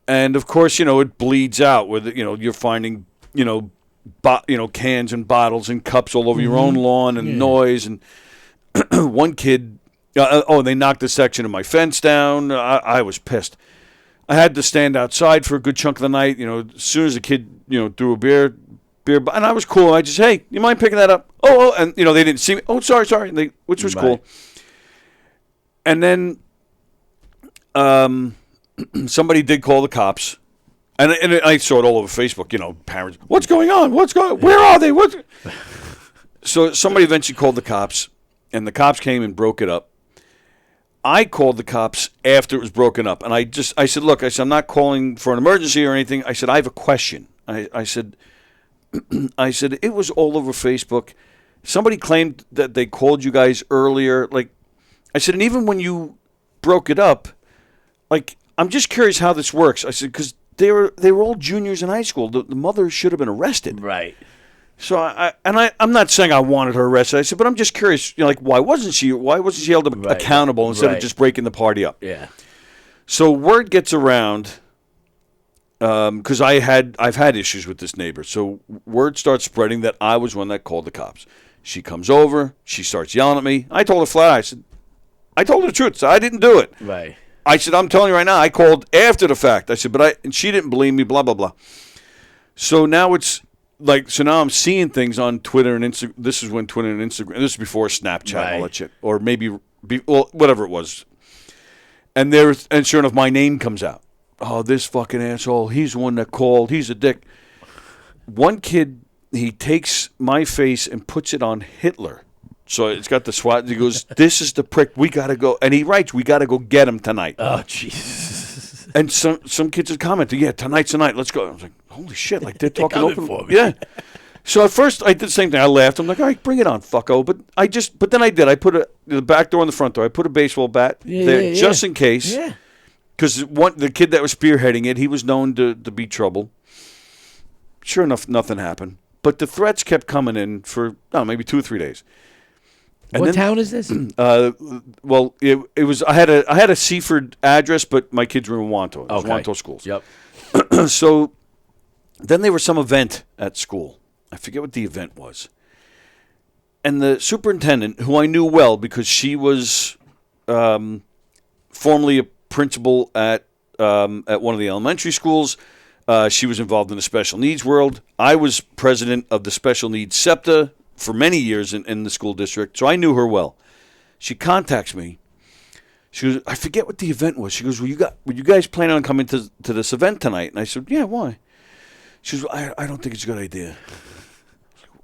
And, of course, it bleeds out with, you're finding, cans and bottles and cups all over your own lawn and noise. And one kid, they knocked a section of my fence down. I was pissed. I had to stand outside for a good chunk of the night. As soon as a kid, threw a beer, and I was cool. I just, hey, you mind picking that up? Oh, and they didn't see me. Oh, sorry, which was cool. And then somebody did call the cops, and I saw it all over Facebook. Parents, what's going on? Where are they? So somebody eventually called the cops, and the cops came and broke it up. I called the cops after it was broken up, and I said, look, I'm not calling for an emergency or anything. I said, I have a question. I said, it was all over Facebook. Somebody claimed that they called you guys earlier. I said, and even when you broke it up, I'm just curious how this works. I said, because they were all juniors in high school. The mother should have been arrested. Right. So I'm not saying I wanted her arrested. I said, but I'm just curious. Why wasn't she held accountable instead of just breaking the party up? Yeah. So word gets around. Because I've had issues with this neighbor. So word starts spreading that I was one that called the cops. She comes over. She starts yelling at me. I told her flat out. I said, I told her the truth. So I didn't do it. Right. I said, I'm telling you right now, I called after the fact. I said, and she didn't believe me, blah, blah, blah. So now it's now I'm seeing things on Twitter and Instagram. This is when Twitter and Instagram, this is before Snapchat and all that shit. Or maybe, whatever it was. And sure enough, my name comes out. Oh, this fucking asshole. He's the one that called. He's a dick. One kid, he takes my face and puts it on Hitler. So it's got the SWAT. He goes, this is the prick. We got to go. And he writes, we got to go get him tonight. Oh, Jesus. And some kids had commented, yeah, tonight's the night. Let's go. I was like, holy shit, like they're talking coming open for me. Yeah. So at first I did the same thing. I laughed. I'm like, all right, bring it on, fucko. But then I did. I put the back door and the front door. I put a baseball bat there just in case. Yeah. Because the kid that was spearheading it, he was known to be trouble. Sure enough, nothing happened. But the threats kept coming in for maybe 2 or 3 days. And what town is this? Well, it was. I had a Seaford address, but my kids were in Wanto. It was Wanto schools. Yep. So then there was some event at school. I forget what the event was. And the superintendent, who I knew well because she was formerly a principal at one of the elementary schools. She was involved in the special needs world. I was president of the special needs SEPTA for many years in the school district, so I knew her well. She contacts me. She goes, I forget what the event was. She goes, were you guys planning on coming to this event tonight? And I said, yeah, why? She goes, I don't think it's a good idea.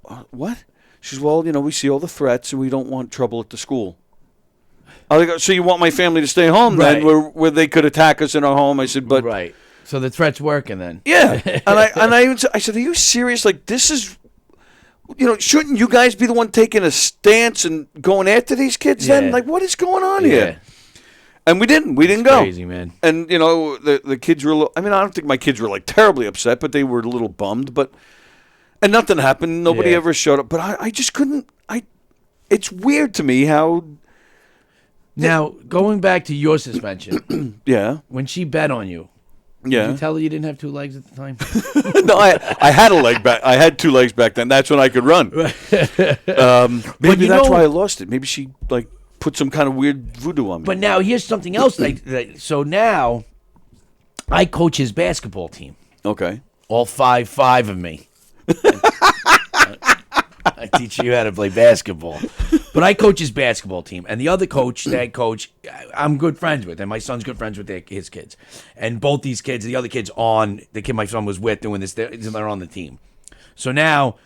I was like, what? She says, well, we see all the threats and we don't want trouble at the school. I was like, so you want my family to stay home then, where they could attack us in our home? I said, but right. So the threat's working then. Yeah, and I said, are you serious? Like this is, shouldn't you guys be the one taking a stance and going after these kids? Then, like, what is going on here? And we didn't go. Crazy, man. And the kids were. I don't think my kids were like terribly upset, but they were a little bummed. And nothing happened. Nobody ever showed up. But I just couldn't. It's weird to me how. Now going back to your suspension. Yeah. When she bet on you. Yeah. Did you tell her you didn't have 2 legs at the time? No, I had a leg back. I had 2 legs back then. That's when I could run. Maybe that's why I lost it. Maybe she put some kind of weird voodoo on me. But now here's something else. So now I coach his basketball team. Okay. All 5'5" of me. I teach you how to play basketball. But I coach his basketball team. And the other coach, that coach, I'm good friends with. And my son's good friends with his kids. And both these kids, the other kids the kid my son was with doing this, they're on the team. So now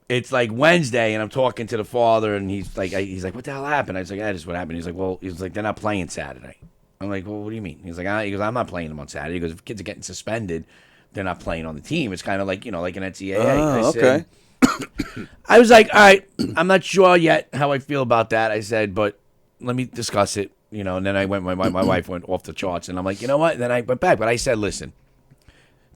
it's like Wednesday, and I'm talking to the father, and he's like, what the hell happened? I was like, this is what happened. He's like, they're not playing Saturday. I'm like, well, what do you mean? He's like, I'm not playing them on Saturday. He goes, if kids are getting suspended, they're not playing on the team. It's kind of like, like an NCAA. Oh, okay. I was like, all right, I'm not sure yet how I feel about that. I said, but let me discuss it, and then I went, my wife went off the charts, and I'm like, you know what? And then I went back, but I said, listen,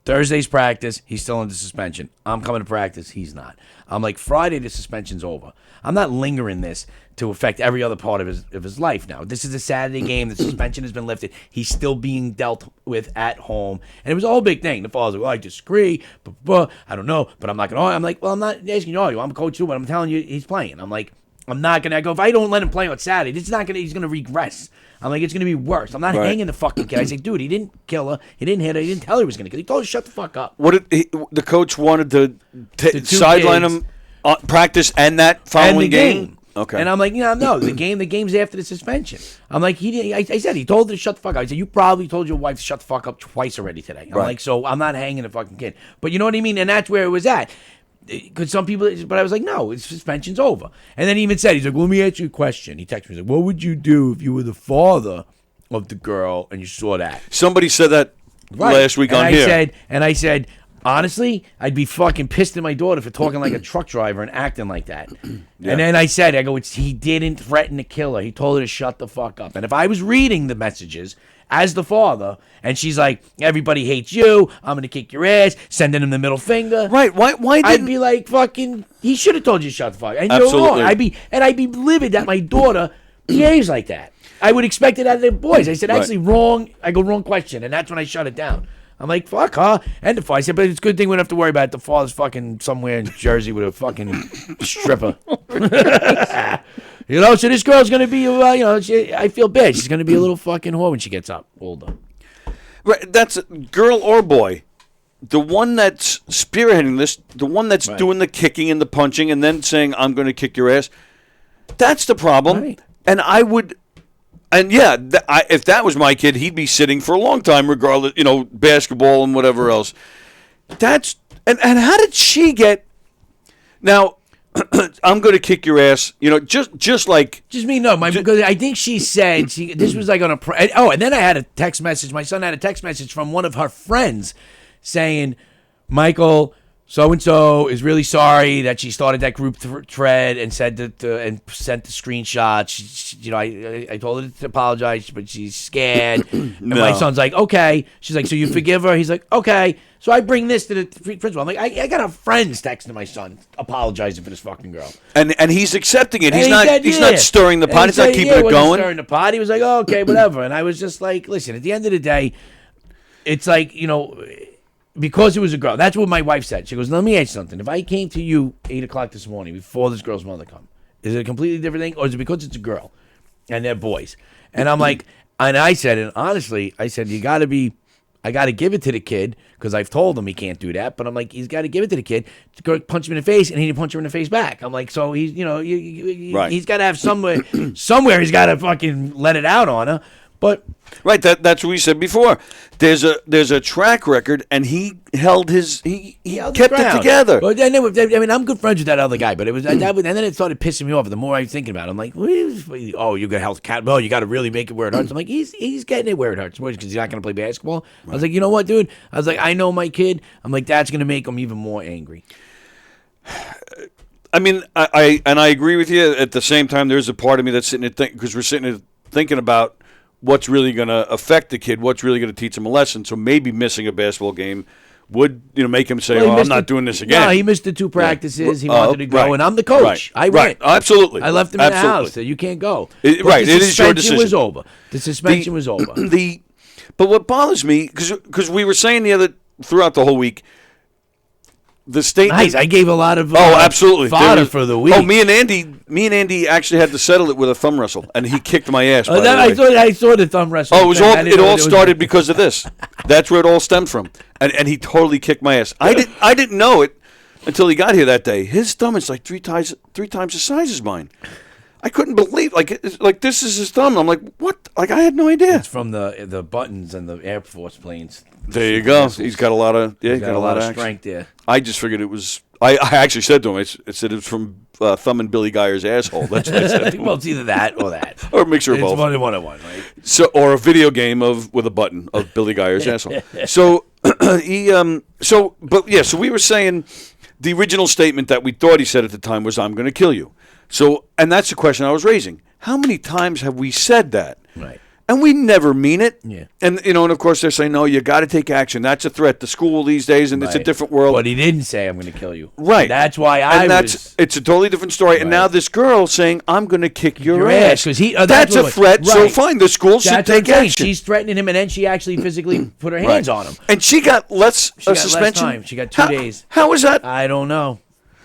Thursday's practice, he's still under suspension. I'm coming to practice, he's not. I'm like, Friday, the suspension's over. I'm not lingering this to affect every other part of his life now. This is a Saturday game. The suspension has been lifted. He's still being dealt with at home. And it was a whole big thing. The father's like, well, I disagree. I don't know, but I'm not going to argue. I'm like, well, I'm not asking you to argue. I'm a coach too, but I'm telling you he's playing. I'm like, I'm not going to go, if I don't let him play on Saturday, he's going to regress. I'm like, it's going to be worse. I'm not hanging the fucking kid. I say, dude, he didn't kill her. He didn't hit her. He didn't tell her he was going to kill her. He told her to shut the fuck up. The coach wanted to sideline him practice and that following game? Okay. And I'm like, no, the game's after the suspension. I'm like, I said, he told her to shut the fuck up. I said, you probably told your wife to shut the fuck up twice already today. I'm like, so I'm not hanging the fucking kid. But you know what I mean? And that's where it was at. Because some people, but I was like, no, his suspension's over. And then he even said, he's like, well, let me ask you a question. He texted me, he's like, what would you do if you were the father of the girl and you saw that? Somebody said that last week on here. I said, honestly, I'd be fucking pissed at my daughter for talking like a truck driver and acting like that. Yeah. And then I go, he didn't threaten to kill her. He told her to shut the fuck up. And if I was reading the messages as the father, and she's like, everybody hates you, I'm going to kick your ass, sending him the middle finger. Right, why didn't... I'd be like, fucking, he should have told you to shut the fuck up. And absolutely. You're wrong. I'd be livid that my daughter behaves like that. I would expect it out of the boys. I said, actually, wrong. I go, wrong question. And that's when I shut it down. I'm like, fuck her. And the father, I said, but it's a good thing we don't have to worry about it. The father's fucking somewhere in Jersey with a fucking stripper. So this girl's going to be, I feel bad. She's going to be a little fucking whore when she gets up older. Right, that's girl or boy. The one that's spearheading this, the one that's doing the kicking and the punching and then saying, I'm going to kick your ass, that's the problem. Right. And I would... And yeah, if that was my kid, he'd be sitting for a long time, regardless, basketball and whatever else. And how did she get? Now, I'm going to kick your ass. You know, just like Just me, no. Because I think she said this was like on a. And then I had a text message. My son had a text message from one of her friends saying, "Michael, so and so is really sorry that she started that group thread and said that and sent the screenshot. I told her to apologize, but she's scared." And my son's like, "Okay." She's like, "So you forgive her?" He's like, "Okay." So I bring this to the principal. I'm like, I got a friend's texting my son apologizing for this fucking girl, and he's accepting it. And he's not stirring the pot. He's not keeping it going. Stirring the pot. He was like, "Oh, okay, whatever." And I was just like, "Listen, at the end of the day, it's like, because it was a girl." That's what my wife said. She goes, "Let me ask you something. If I came to you 8:00 this morning before this girl's mother come, is it a completely different thing, or is it because it's a girl and they're boys?" And I'm like, and I said, and honestly, I said, I got to give it to the kid because I've told him he can't do that. But I'm like, he's got to give it to the kid to go punch him in the face, and he didn't punch her in the face back. I'm like, so he's, Right. he's got to have somewhere he's got to fucking let it out on her. But right, that's what we said before. There's a track record, and he held his he kept it together. But then I'm good friends with that other guy, but it was and then it started pissing me off. The more I was thinking about it, I'm like, oh, you got health cat. Oh, you got to really make it where it hurts. I'm like, he's getting it where it hurts because he's not going to play basketball. Right. I was like, you know what, dude? I was like, I know my kid. I'm like, that's going to make him even more angry. I mean, I agree with you. At the same time, there's a part of me that's sitting there because we're sitting there thinking about what's really going to affect the kid, what's really going to teach him a lesson. So maybe missing a basketball game would make him say, I'm not doing this again. No, he missed the 2 practices. He wanted to go, and I'm the coach. Right. I went. Absolutely. I left him in the house. So you can't go. It is your decision. Was over. The suspension was over. But what bothers me, because we were saying throughout the whole week, the statement. Nice. I gave a lot of absolutely fodder for the week. Oh, me and Andy actually had to settle it with a thumb wrestle, and he kicked my ass. I saw the thumb wrestle. Oh, it all started because of this. That's where it all stemmed from, and he totally kicked my ass. I didn't know it until he got here that day. His thumb is like three times the size as mine. I couldn't believe this is his thumb. I'm like, what? Like I had no idea. It's from the buttons and the Air Force planes. There you go. He's got a lot of got a lot of strength there. I just figured it was. I actually said to him, I said it was from thumbing Billy Geyer's asshole. That's what I said. Well, it's either that or that, or a mixture of both. It's one on one, right? So, or a video game with a button of Billy Geyer's asshole. So So we were saying the original statement that we thought he said at the time was, "I'm going to kill you." So, and that's the question I was raising. How many times have we said that? Right. And we never mean it. Yeah. And and of course they're saying, no, you got to take action. That's a threat. The school these days, and it's a different world. But he didn't say, "I'm going to kill you." Right. And that's why it's a totally different story. Right. And now this girl saying, "I'm going to kick your ass." That's a threat. Right. So fine, the school should take action. She's threatening him, and then she actually physically put her hands on him. And she got suspension. Less time. She got 2 days. How is that? I don't know.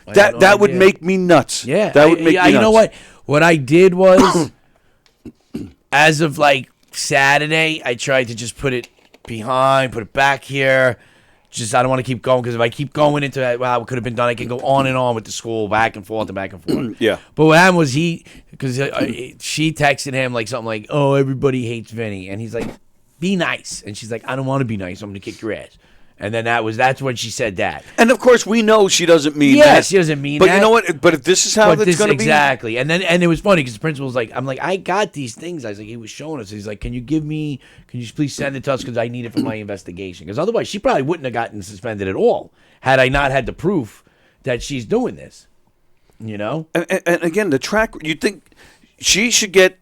That would make me nuts. Yeah. That would make me nuts. You know what? What I did was, as of Saturday, I tried to just put it behind, put it back here. I don't want to keep going because if I keep going into it could have been done, I can go on and on with the school, back and forth and back and forth. Yeah. But what happened was she texted him something like, "Oh, everybody hates Vinny," and he's like, "Be nice," and she's like, "I don't want to be nice. I'm going to kick your ass." And then that's when she said that. And of course, we know she doesn't mean that. Yes, she doesn't mean that. But you know what? But if this is how it's going to be, exactly. And it was funny because the principal was like, "I'm like, I got these things." I was like, he was showing us. He's like, "Can you please send it to us because I need it for my investigation?" Because otherwise, she probably wouldn't have gotten suspended at all had I not had the proof that she's doing this. And again, the track. You think she should get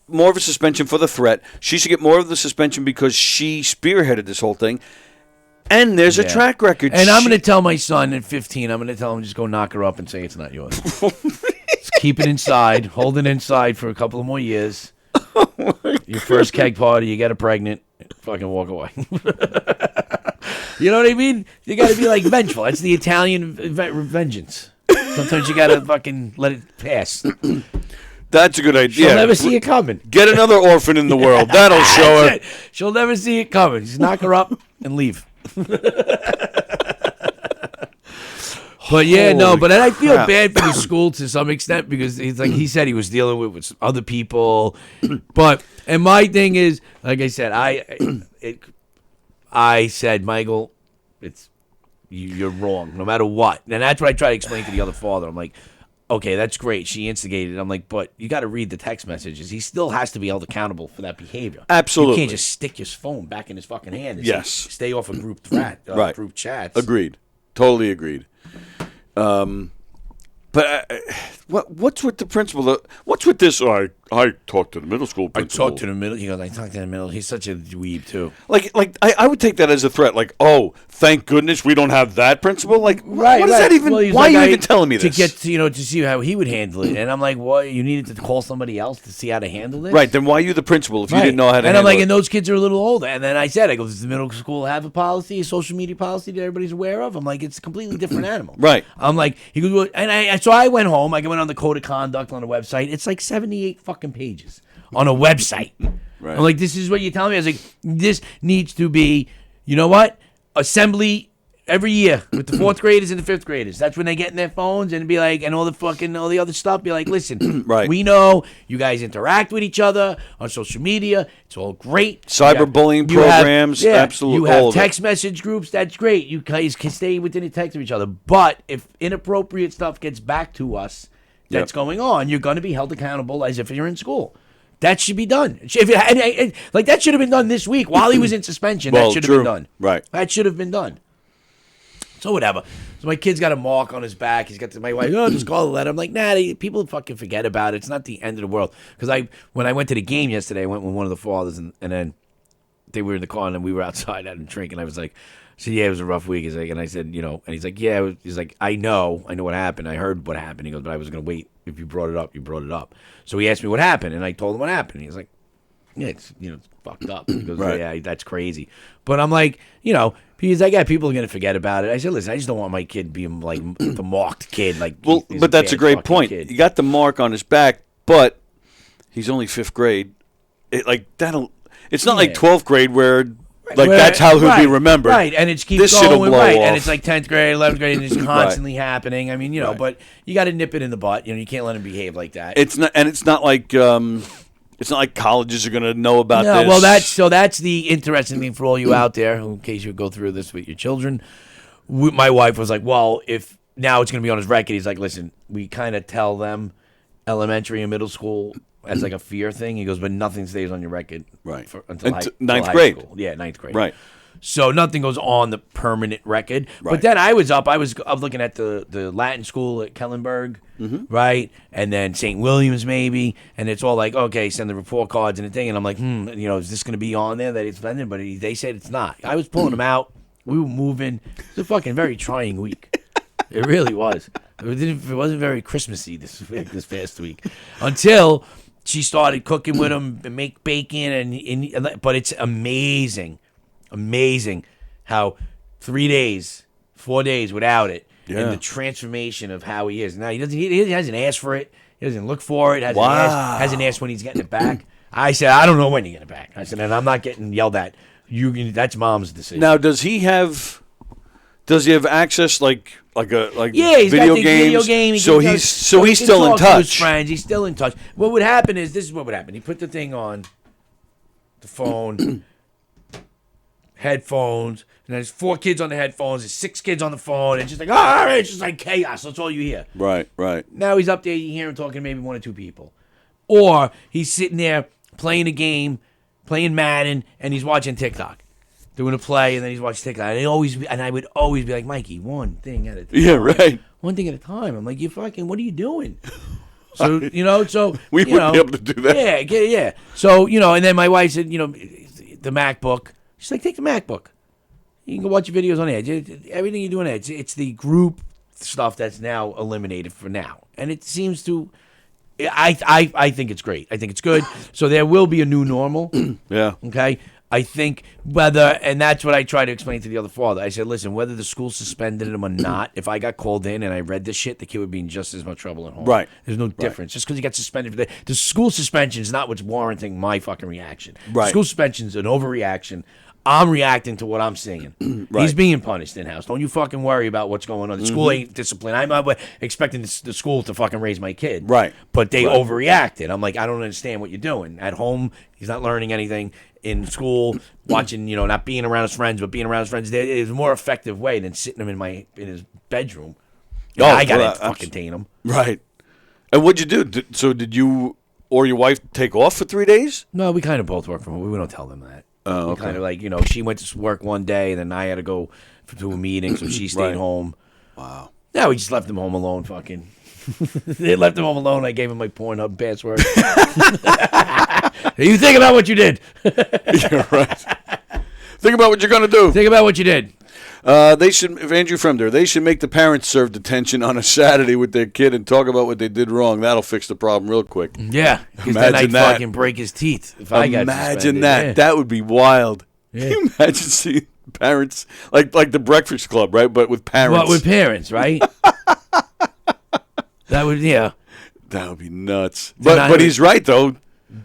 more of a suspension for the threat. She should get more of the suspension because she spearheaded this whole thing. And there's a track record. And I'm going to tell my son at 15, I'm going to tell him just go knock her up and say it's not yours. Just keep it inside. Hold it inside for a couple of more years. Your first keg party, you get her pregnant, fucking walk away. You know what I mean? You got to be vengeful. That's the Italian vengeance. Sometimes you got to fucking let it pass. That's a good idea. She'll never see it coming. Get another orphan in the world. That'll show her. She'll never see it coming. Just knock her up and leave. But but I feel bad for the school to some extent because he said he was dealing with some other people. And my thing is, like I said, I said, Michael, it's You're wrong, no matter what. And that's what I try to explain to the other father. I'm like, okay, that's great. She instigated. I'm like, but you got to read the text messages. He still has to be held accountable for that behavior. Absolutely. You can't just stick your phone back in his fucking hand and Yes. say, stay off of group threat, Right. group chats. Agreed. Totally agreed. But what's with the principal? What's with this? Oh, I talked to the middle school I principal. talked to the middle. He goes, I talked to the middle. He's such a dweeb, too. Like I would take that as a threat. Like, oh, thank goodness we don't have that principal. Like, Right, what is right. that even? Well, he's why like, are you even telling me this? To get to see how he would handle it. And I'm like, what? You needed to call somebody else to see how to handle this? Right. Then why are you the principal if you Right. didn't know how to and handle I'm like, it? and those kids are a little older. And then I said, does the middle school have a policy, a social media policy that everybody's aware of? I'm like, it's a completely different animal. Right. I'm like, he goes, well, and so I went home. I went on the code of conduct on the website. It's like 78 fucking pages on a website. Right. I'm like, this is what you're telling me? I was like, this needs to be, you know what? Assembly every year with the fourth graders and the fifth graders. That's when they get in their phones and be like, and all the other stuff. Be like, listen, Right. we know you guys interact with each other on social media. It's all great. Cyberbullying You have- programs, yeah, absolutely You all have of it. text message groups. That's great. You guys can stay within the text of each other. But if inappropriate stuff gets back to us that's going on, you're going to be held accountable as if you're in school. That should be done. Like that should have been done this week while he was in suspension. Well, that should have true. been done. Right. That should have been done. So whatever. So my kid's got a mark on his back. He's got my wife. Oh, just call the letter. I'm like, nah. People fucking forget about it. It's not the end of the world. Because when I went to the game yesterday, I went with one of the fathers, and then they were in the car, and then we were outside having a drink, and I was like, so yeah, it was a rough week. He's like, and I said, and he's like, yeah. He's like, I know what happened. I heard what happened. He goes, but I was gonna wait. If you brought it up, you brought it up. So he asked me what happened, and I told him what happened. He's like, yeah, it's it's fucked up. He goes, Right. yeah, that's crazy. But I'm like, he's like, yeah, people are gonna forget about it. I said, listen, I just don't want my kid being like the marked kid. Like, Well, he's but that's a bad great fucking point. kid. You got the mark on his back, but he's only fifth grade. It's not like 12th grade where that's how he'll be remembered. Right, and it's keeps This shit'll going, blow right, off. and it's like 10th grade, 11th grade, and it's constantly happening. I mean, but you got to nip it in the butt. You can't let him behave like that. It's not like colleges are going to know about No, this. well, that's the interesting thing for all you out there, in case you go through this with your children. My wife was like, well, if now it's going to be on his record, he's like, listen, we kind of tell them elementary and middle school as like a fear thing. He goes, but nothing stays on your record Right. until ninth high grade. school. Yeah, ninth grade. Right. So nothing goes on the permanent record. Right. But then I was looking at the Latin school at Kellenberg, right? And then St. William's maybe. And it's all like, okay, send the report cards and the thing. And I'm like, is this going to be on there that it's pending? But they said it's not. I was pulling them out. We were moving. It was a fucking very trying week. It really was. It wasn't very Christmassy this past week. Until she started cooking with him and make bacon. But it's amazing how 3 days, 4 days without it, and the transformation of how he is. Now he hasn't asked for it. He doesn't look for it. Hasn't asked when he's getting it back. I said, I don't know when you get it back. I said, and I'm not getting yelled at. That's mom's decision. Now, does he have access like Yeah, he's video got the games? video game. He So can he's talk- he he's can still in talk to his touch. friends. He's still in touch. What would happen is this is what would happen. He put the thing on the phone, headphones, and there's 4 kids on the headphones. There's 6 kids on the phone. It's just like, all right, it's just like chaos. That's all you hear. Right. Now he's up there. You hear him talking to maybe 1 or 2 people, or he's sitting there playing a game, playing Madden, and he's watching TikTok. Doing a play, and then he's watching TikTok. And I would always be like, Mikey, one thing at a time. Yeah, right. One thing at a time. I'm like, what are you doing? So, We wouldn't be able to do that. Yeah. So, and then my wife said, the MacBook. She's like, take the MacBook. You can go watch your videos on there. Everything you do on there. It's the group stuff that's now eliminated for now. And it seems to, I think it's great. I think it's good. So there will be a new normal. Yeah. Okay. I think and that's what I try to explain to the other father. I said, listen, whether the school suspended him or not, if I got called in and I read this shit, the kid would be in just as much trouble at home. Right. There's no difference. Just because he got suspended for the school suspension is not what's warranting my fucking reaction. Right. School suspension is an overreaction. I'm reacting to what I'm seeing. Right. He's being punished in house. Don't you fucking worry about what's going on. The school ain't disciplined. I'm not expecting the school to fucking raise my kid. Right. But they Right. overreacted. I'm like, I don't understand what you're doing. At home, he's not learning anything. In school, watching, not being around his friends, but being around his friends, is a more effective way than sitting him in his bedroom. I gotta fucking tame him. Right. And what'd you do? So did you or your wife take off for 3 days? No, we kind of both work from home. We don't tell them that. Oh, okay. Kind of like, she went to work one day, and then I had to go to a meeting, so she stayed Right. home. Wow. Yeah, we just left him home alone, fucking. They left him home alone. I gave him my Pornhub password. You think about what you did. You're right. Think about what you're going to do. Think about what you did. They should, if Andrew Fremder, they should make the parents serve detention on a Saturday with their kid and talk about what they did wrong. That'll fix the problem real quick. Yeah, because then Imagine I'd that. fucking break his teeth if I got Imagine suspended. that. Yeah. That would be wild. Yeah. Can you imagine seeing parents like the Breakfast Club, right? But with parents. What with parents, right? That would, yeah. That would be nuts. Then But he's right though.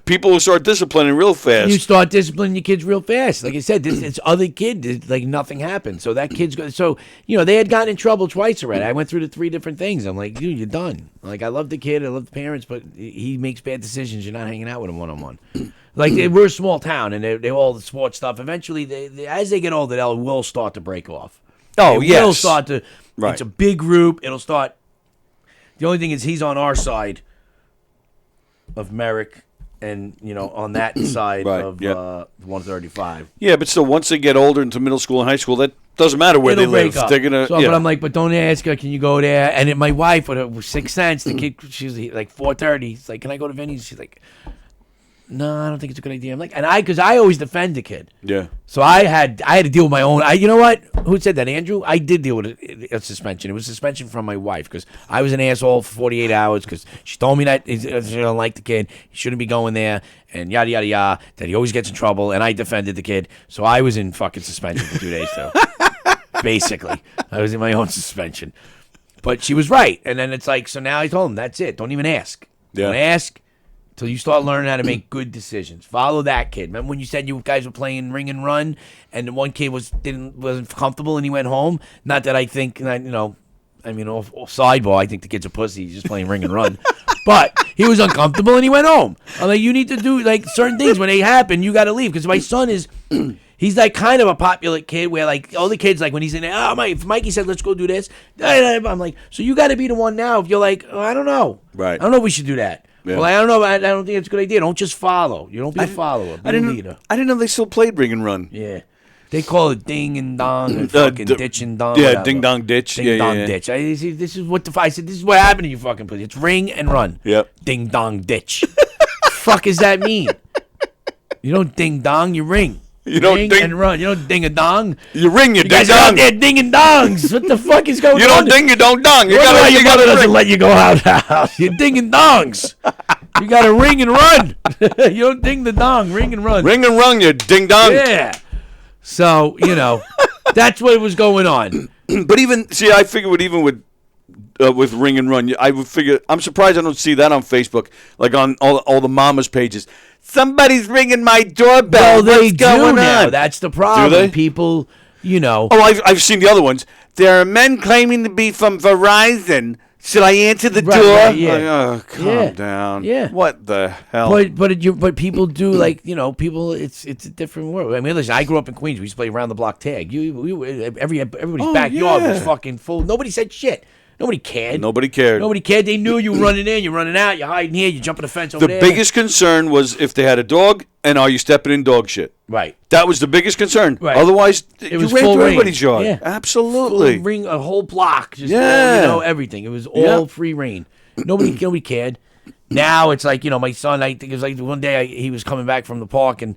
People will start disciplining real fast. You start disciplining your kids real fast. Like I said, this other kid, like nothing happened. So that kid's going. So they had gotten in trouble twice already. I went through the 3 different things. I'm like, dude, you're done. Like I love the kid, I love the parents, but he makes bad decisions. You're not hanging out with him 1-on-1. Like we're a small town, and they all the sports stuff. Eventually, they as they get older, they will start to break off. Oh, It yes. will start to. Right. It's a big group. It'll start. The only thing is, he's on our side of Merrick. And, on that side Right, of yep. 135. Yeah, but still, once they get older into middle school and high school, that doesn't matter where It'll they break live. up. They're gonna. So, but I'm like, but don't ask her, can you go there? And my wife, with her 6 cents, the kid, she's like 4:30. He's like, can I go to Vinny's? She's like, no, I don't think it's a good idea. I'm like, because I always defend the kid. Yeah. So I had to deal with my own. You know what? Who said that? Andrew? I did deal with a suspension. It was suspension from my wife because I was an asshole for 48 hours because she told me that she don't like the kid. He shouldn't be going there and yada, yada, yada, that he always gets in trouble. And I defended the kid. So I was in fucking suspension for 2 days, too. Basically. I was in my own suspension. But she was right. And then it's like, so now I told him, that's it. Don't even ask. Yeah. Don't ask. Till you start learning how to make good decisions. Follow that kid. Remember when you said you guys were playing ring and run, and the one kid wasn't comfortable and he went home? Not that I think off sidebar, I think the kid's a pussy. He's just playing ring and run. But he was uncomfortable and he went home. I'm like, you need to do like certain things when they happen. You got to leave because my son is. He's like kind of a popular kid where like all the kids like when he's in there, if Mikey said let's go do this, I'm like, so you got to be the one now. If you're like, I don't know, Right. I don't know if we should do that. Yeah. Well, I don't know. I don't think it's a good idea. Don't just follow. You don't be a follower. Be a leader. I didn't know they still played Ring and Run. Yeah. They call it ding and dong and fucking ditch and dong. Yeah, whatever. ding dong ditch. Ding Yeah, dong yeah. ditch. I said, this is what happened to you fucking pussy. It's ring and run. Yep. Ding dong ditch. Fuck does that mean? You don't ding dong, you ring. You don't ring ding- and run. You don't ding a dong. You ring, you You ding guys are out dong. there dinging dongs. What the fuck is going on? You don't ding, you don't dong. You Wonder why gotta, your you mother gotta doesn't ring. let you go out the house. You're dinging dongs. You got to ring and run. You don't ding the dong. Ring and run. Ring and run, you ding dong. Yeah. So, that's what was going on. But I figure even with Ring and Run, I would figure. I'm surprised I don't see that on Facebook, like on all the mamas pages. Somebody's ringing my doorbell. Well, they What's going do now. on? That's the problem. Do they? People, Oh, I've seen the other ones. There are men claiming to be from Verizon. Should I answer the Right, door? right, yeah. Like, oh, calm Yeah. down. Yeah. What the hell? but people do people. It's a different world. I mean, listen, I grew up in Queens. We used to play around the block tag. Everybody's backyard was fucking full. Nobody said shit. Nobody cared. Nobody cared. Nobody cared. They knew you were running in, you're running out, you're hiding here, you're jumping the fence over The there. biggest concern was if they had a dog and are you stepping in dog shit. Right. That was the biggest concern. Right. Otherwise, It you was ran full through range. everybody's yard. Yeah. Absolutely. Full ring, a whole block. Just Yeah. everything. It was all Yeah. free reign. Nobody cared. Now it's like, my son, I think it was like one day he was coming back from the park and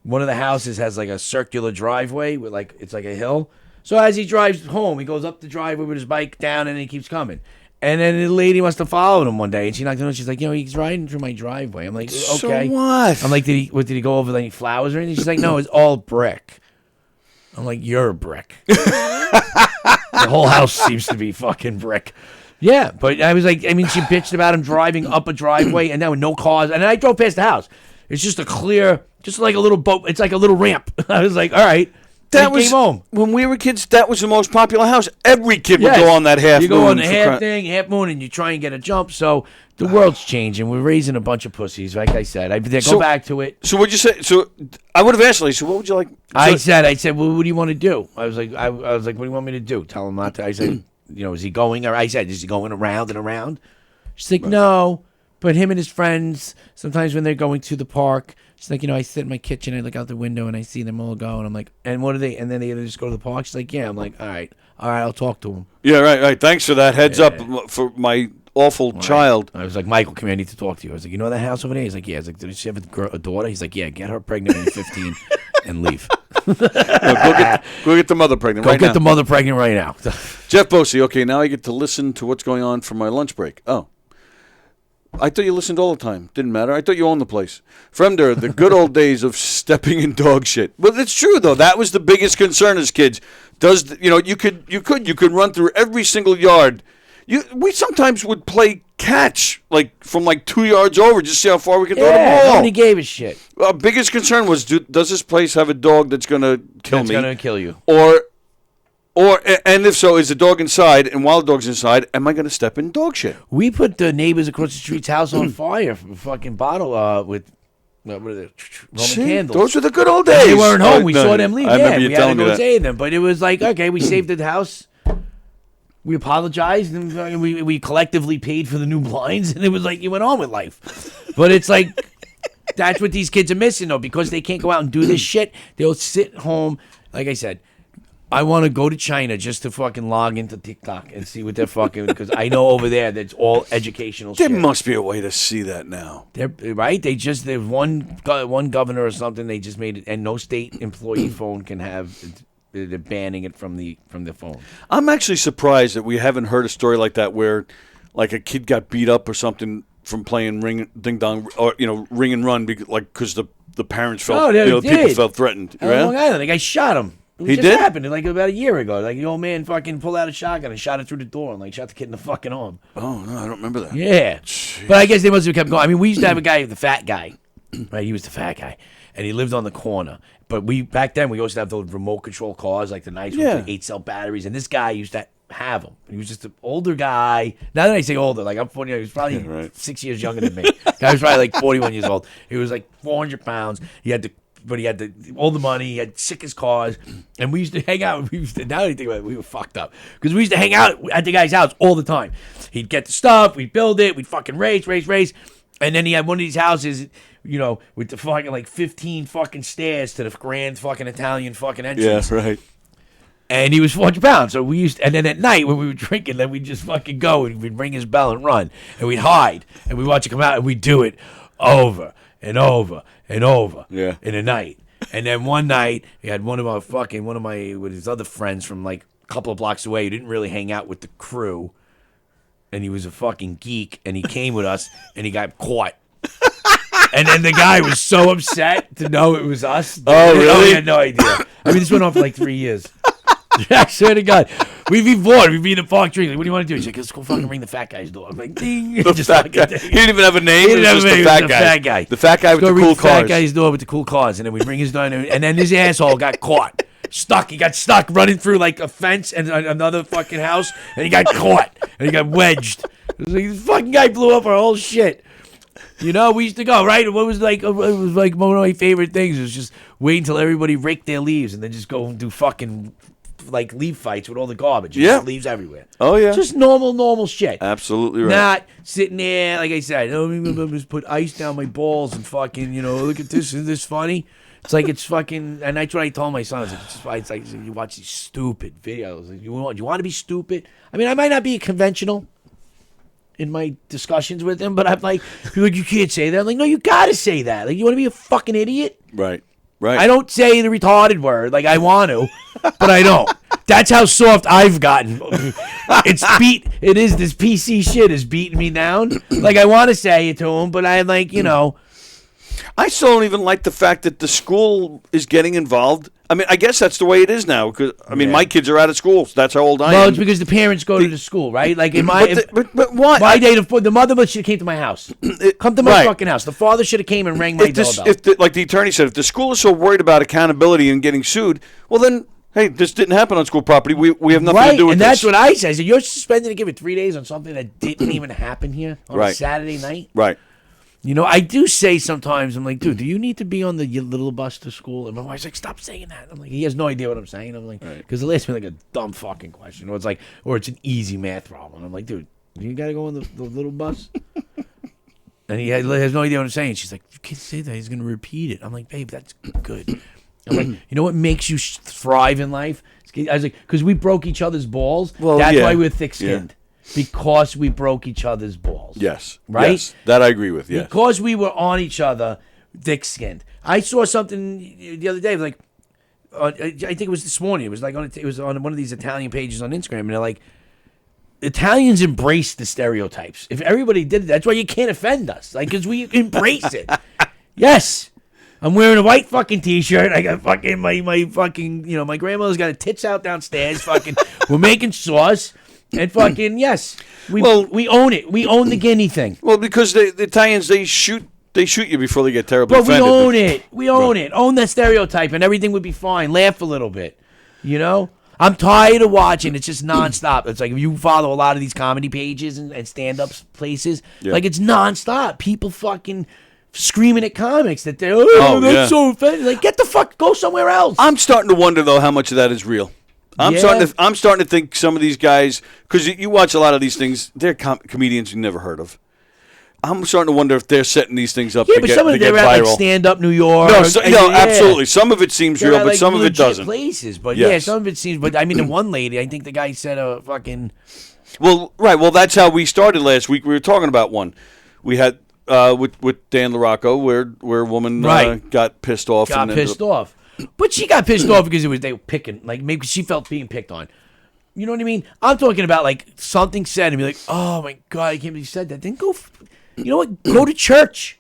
one of the houses has like a circular driveway with it's like a hill. So as he drives home, he goes up the driveway with his bike down and he keeps coming. And then the lady must have followed him one day, and she knocked on the door. She's like, he's riding through my driveway. I'm like, okay. So what? I'm like, did he go over any flowers or anything? She's like, no, it's all brick. I'm like, you're a brick. The whole house seems to be fucking brick. Yeah, but I was like, she bitched about him driving up a driveway, and now with no cars. And then I drove past the house. It's just a clear just like a little boat. It's like a little ramp. I was like, all right. That came home. When we were kids. That was the most popular house. Every kid would go on that half moon. You go on the half moon, and you try and get a jump. So the world's changing. We're raising a bunch of pussies, like I said. I go back to it. So what'd you say? So I would have asked you. So what would you like? I said, well, what do you want to do? I was like, what do you want me to do? Tell him not to. I said, is he going? Or I said, is he going around and around? She's like, no. But him and his friends, sometimes when they're going to the park, she's like, I sit in my kitchen, I look out the window, and I see them all go, and I'm like, and what are they? And then they just go to the park. She's like, yeah. I'm like, all right, I'll talk to him. Yeah, right. Thanks for that heads up for my awful child. I was like, Michael, come here, I need to talk to you. I was like, you know that house over there? He's like, yeah. I was like, did she have a daughter? He's like, yeah, get her pregnant when you're 15 and leave. Go get the mother pregnant right now. Go get the mother pregnant right now. Jeff Bosey, okay, now I get to listen to what's going on for my lunch break. Oh. I thought you listened all the time. Didn't matter. I thought you owned the place. Fremder, the good old days of stepping in dog shit. Well, it's true though. That was the biggest concern as kids. You could run through every single yard. We sometimes would play catch from 2 yards over just to see how far we could throw the ball. Nobody gave a shit. Our biggest concern was does this place have a dog that's going to kill me? That's going to kill you. And if so, is the dog inside? And while the dog's inside, am I going to step in dog shit? We put the neighbors across the street's house on fire from a fucking bottle with what are they? Roman candles. Those were the good old days. They weren't home. We saw them leave. I remember you we had telling to me go that. save them. But it was like, okay, we saved the house. We apologized and we collectively paid for the new blinds, and it was like you went on with life. But it's like that's what these kids are missing though, because they can't go out and do this shit. They'll sit home. Like I said, I want to go to China just to fucking log into TikTok and see what they're fucking, because I know over there that's all educational There shit. must be a way to see that now. Right? There's one governor or something, they just made it, and no state employee phone can have, they're banning it from the phone. I'm actually surprised that we haven't heard a story like that where a kid got beat up or something from playing ring ding dong or ring and run because the parents felt people felt threatened. On Long Island, the guy shot him. He did? Happened about a year ago. The old man fucking pulled out a shotgun and shot it through the door and shot the kid in the fucking arm. Oh no, I don't remember that. Yeah, jeez. But I guess they must have kept going. I mean, we used to have a guy, the fat guy, right? He was the fat guy, and he lived on the corner. But back then we used to have those remote control cars, like the nice ones with 8-cell batteries. And this guy used to have them. He was just an older guy. Now that I say older, I'm 40. He was probably 6 years younger than me. Guy was probably 41 years old. He was 400 pounds. He had all the money. He had sickest cars, and we used to hang out. Now that I think about it, we were fucked up because we used to hang out at the guy's house all the time. He'd get the stuff, we'd build it, we'd fucking race, and then he had one of these houses, with the fucking 15 fucking stairs to the grand fucking Italian fucking entrance. Yeah, right. And he was 400 pounds, so and then at night when we were drinking, then we'd just fucking go and we'd ring his bell and run, and we'd hide, and we'd watch it come out, and we'd do it over and over and over in a night. And then one night, he had one of with his other friends from a couple of blocks away who didn't really hang out with the crew, and he was a fucking geek, and he came with us, and he got caught. And then the guy was so upset to know it was us. Oh, really? He had no idea. I mean, this went on for 3 years. I swear to God. We'd be bored. We'd be in the park drinking. What do you want to do? He's like, let's go fucking ring the fat guy's door. I'm like, ding. The fat guy. He didn't even have a name. It was just the fat guy. The fat guy with the cool cars. The fat guy's door with the cool cars. And then we'd ring his door. And then his asshole got caught. He got stuck running through a fence and another fucking house. And he got caught. And he got wedged. It was this fucking guy blew up our whole shit. We used to go, right? What was it was one of my favorite things. It was just wait until everybody raked their leaves and then just go and do fucking leaf fights with all the garbage. Yeah. Just leaves everywhere. Oh, yeah. Just normal shit. Absolutely right. Not sitting there, like I said, just put ice down my balls and fucking, look at this. Isn't this funny? It's fucking, and that's what I told my son. It's like you watch these stupid videos. You want to be stupid? I mean, I might not be conventional in my discussions with him, but I'm like, you can't say that. I'm like, no, you gotta say that. You want to be a fucking idiot? Right. I don't say the retarded word like I want to, but I don't. That's how soft I've gotten. This PC shit is beating me down. I want to say it to him, but I'm like, I still don't even like the fact that the school is getting involved. I mean, I guess that's the way it is now. Because my kids are out of school. So that's how old I am. Well, it's because the parents go to the school, right? Like in my but why? My day, the mother should have came to my house. Come to my fucking house. The father should have came and rang my doorbell. Like the attorney said, if the school is so worried about accountability and getting sued, well then, hey, this didn't happen on school property. We have nothing to do with and this. that's what I say. I said, you're suspended and given 3 days on something that didn't even happen here on a Saturday night. Right. You know, I do say sometimes, I'm like, dude, do you need to be on the little bus to school? And my wife's like, stop saying that. I'm like, he has no idea what I'm saying. I'm like, because they'll ask me like a dumb fucking question. Or it's an easy math problem. I'm like, dude, you got to go on the little bus? And he has no idea what I'm saying. She's like, you can't say that. He's going to repeat it. I'm like, babe, that's good. I'm like, you know what makes you thrive in life? I was like, because we broke each other's balls. Well, that's why we're thick-skinned. Yeah. Because we broke each other's balls. Yes. Right? Yes. That I agree with, yes. Because we were on each other, thick-skinned. I saw something the other day, like, I think it was this morning. It was on one of these Italian pages on Instagram, and they're like, Italians embrace the stereotypes. If everybody did it, that's why you can't offend us. Like, because we embrace it. Yes. I'm wearing a white fucking t-shirt. I got fucking my fucking, my grandmother's got her tits out downstairs. Fucking, we're making sauce. And fucking yes, we own it. We own the guinea thing. Well, because the Italians they shoot you before they get terribly offended. But we own it. We own it. Own that stereotype, and everything would be fine. Laugh a little bit, I'm tired of watching. It's just nonstop. It's like if you follow a lot of these comedy pages and stand-up places, like it's nonstop. People fucking screaming at comics that they're that's so offensive. Like get the fuck, go somewhere else. I'm starting to wonder though how much of that is real. I'm starting to think some of these guys, because you watch a lot of these things, they're comedians you never heard of. I'm starting to wonder if they're setting these things up to get viral. They're at like Stand Up New York. No, absolutely. Some of it seems real, but some of it doesn't. Places, but yeah, some of it seems. But I mean, the one lady, I think the guy said a fucking. Well, right. Well, that's how we started last week. We were talking about one. We had with Dan LaRocco, where a woman got pissed off. But she got pissed off because they were picking, like maybe she felt being picked on. You know what I mean? I'm talking about like something said and be like, oh my God, I can't believe you said that. Then go, you know what? Go to church.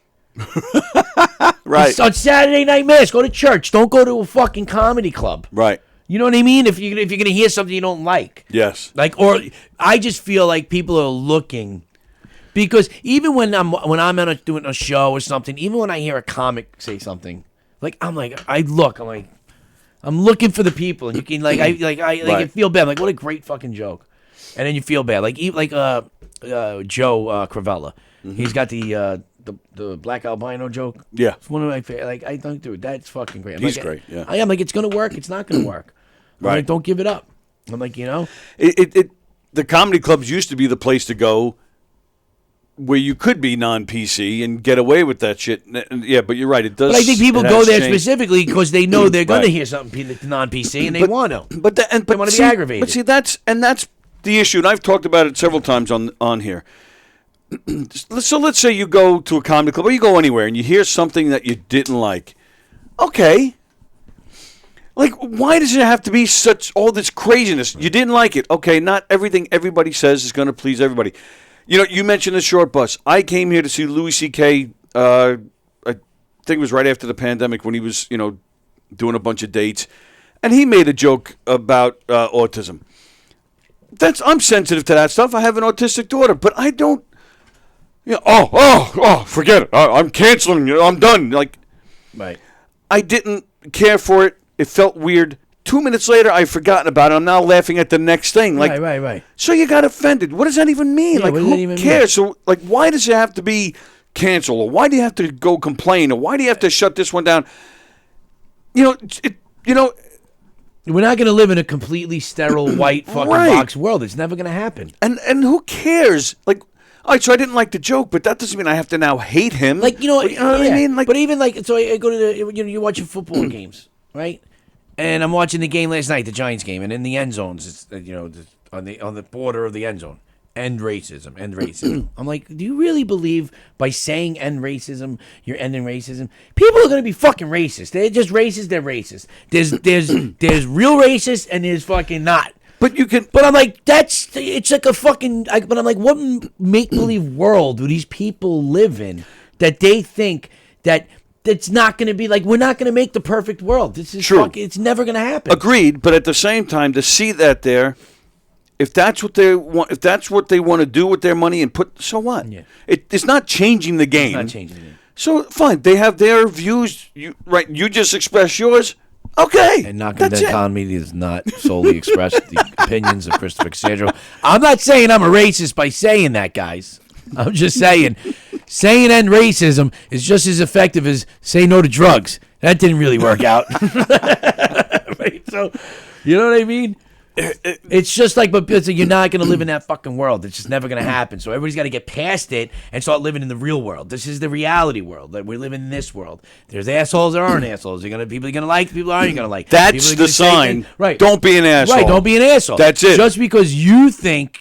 Right. It's on Saturday Night Mass, go to church. Don't go to a fucking comedy club. Right. You know what I mean? If you're gonna hear something you don't like. Yes. Like, or I just feel like people are looking. Because even when I'm doing a show or something, even when I hear a comic say something, I'm looking for the people, and you can you feel bad. I'm like, what a great fucking joke, and then you feel bad. Like Joe Cravella, he's got the black albino joke. Yeah, it's one of my favorite. Like I don't do it. That's fucking great. He's great. Yeah, I am like it's gonna work. It's not gonna work. I'm like, don't give it up. I'm like, the comedy clubs used to be the place to go, where you could be non-PC and get away with that shit. Yeah, but you're right. It does. But I think people go there specifically because they know they're going to hear something non-PC and they want to. But they want to be aggravated. But see, that's the issue, and I've talked about it several times on here. So let's say you go to a comedy club or you go anywhere and you hear something that you didn't like. Okay. Like, why does it have to be all this craziness? You didn't like it. Okay, not everything everybody says is going to please everybody. You mentioned the short bus. I came here to see Louis C.K., I think it was right after the pandemic when he was, doing a bunch of dates. And he made a joke about autism. I'm sensitive to that stuff. I have an autistic daughter, but I don't, forget it. I'm canceling you. I'm done. Right. I didn't care for it. It felt weird. 2 minutes later, I've forgotten about it. I'm now laughing at the next thing. Right. So you got offended. What does that even mean? Yeah, who cares? So, why does it have to be canceled? Or why do you have to go complain? Or why do you have to shut this one down? We're not going to live in a completely sterile, white fucking box world. It's never going to happen. And who cares? All right, so I didn't like the joke, but that doesn't mean I have to now hate him. What I mean? But even so I go to you're watching football games, right? And I'm watching the game last night, the Giants game, and in the end zones, it's on the border of the end zone, end racism. I'm like, do you really believe by saying end racism, you're ending racism? People are gonna be fucking racist. They're just racist. They're racist. There's real racist and there's fucking not. But you can. But I'm like, it's like a fucking. But I'm like, what make believe world do these people live in that they think that it's not going to be like, we're not going to make the perfect world. This is True. It's never going to happen. Agreed, but at the same time, to see that there, if that's what they want to do with their money and put, so what? Yeah. It's not changing the game. It's not changing the game. So fine, they have their views. You just express yours. Okay, And Knockem Dead Comedy does not solely express the opinions of Christopher Cassandro. I'm not saying I'm a racist by saying that, guys. I'm just saying end racism is just as effective as say no to drugs. That didn't really work out. Right? So, you know what I mean? It's just like, but you're not going to live in that fucking world. It's just never going to happen. So everybody's got to get past it and start living in the real world. This is the reality world. That we're living in this world. There's assholes, there aren't assholes. People are going to like, people aren't going to like. That's the sign. Right. Don't be an asshole. Right. Don't be an asshole. That's it. Just because you think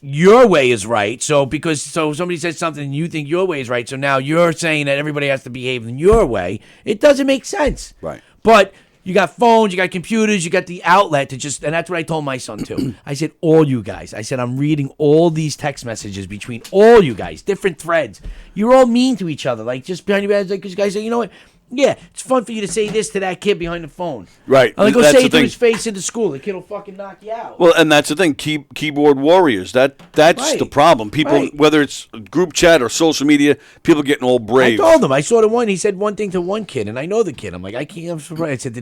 your way is right. So somebody says something and you think your way is right. So now you're saying that everybody has to behave in your way. It doesn't make sense. Right. But you got phones, you got computers, you got the outlet to just, and that's what I told my son too. I said, all you guys. I said, I'm reading all these text messages between all you guys, different threads. You're all mean to each other. Like, just behind your back, like, you guys say, you know what? Yeah, it's fun for you to say this to that kid behind the phone. Right. I'm like, go That's say the it to thing. his face in the school. The kid will fucking knock you out. Well, and that's the thing. Keyboard warriors. That's Right. the problem. People, Right. whether it's group chat or social media, people getting all brave. I told him. I saw the one. He said one thing to one kid, and I know the kid. I'm like, I can't. I'm surprised. I said,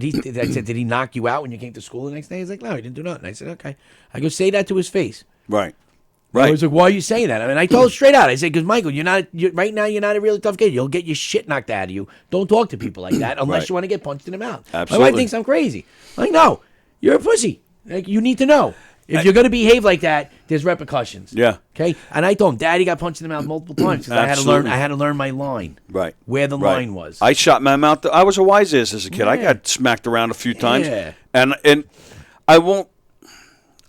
did he knock you out when you came to school the next day? He's like, no, he didn't do nothing. I said, okay. I go, say that to his face. Right. I Right. was like, why are you saying that? I mean, I told him straight out. I said, because Michael, right now you're not a really tough kid. You'll get your shit knocked out of you. Don't talk to people like that unless Right. you want to get punched in the mouth. Absolutely. My wife thinks I'm crazy. I'm like, no, you're a pussy. Like, you need to know. If you're going to behave like that, there's repercussions. Yeah. Okay? And I told him, Daddy got punched in the mouth multiple times because Absolutely. I had to learn my line. Right. Where the Right. line was. I shot my mouth. I was a wise ass as a kid. I Yeah. got smacked around a few times. Yeah. And I won't.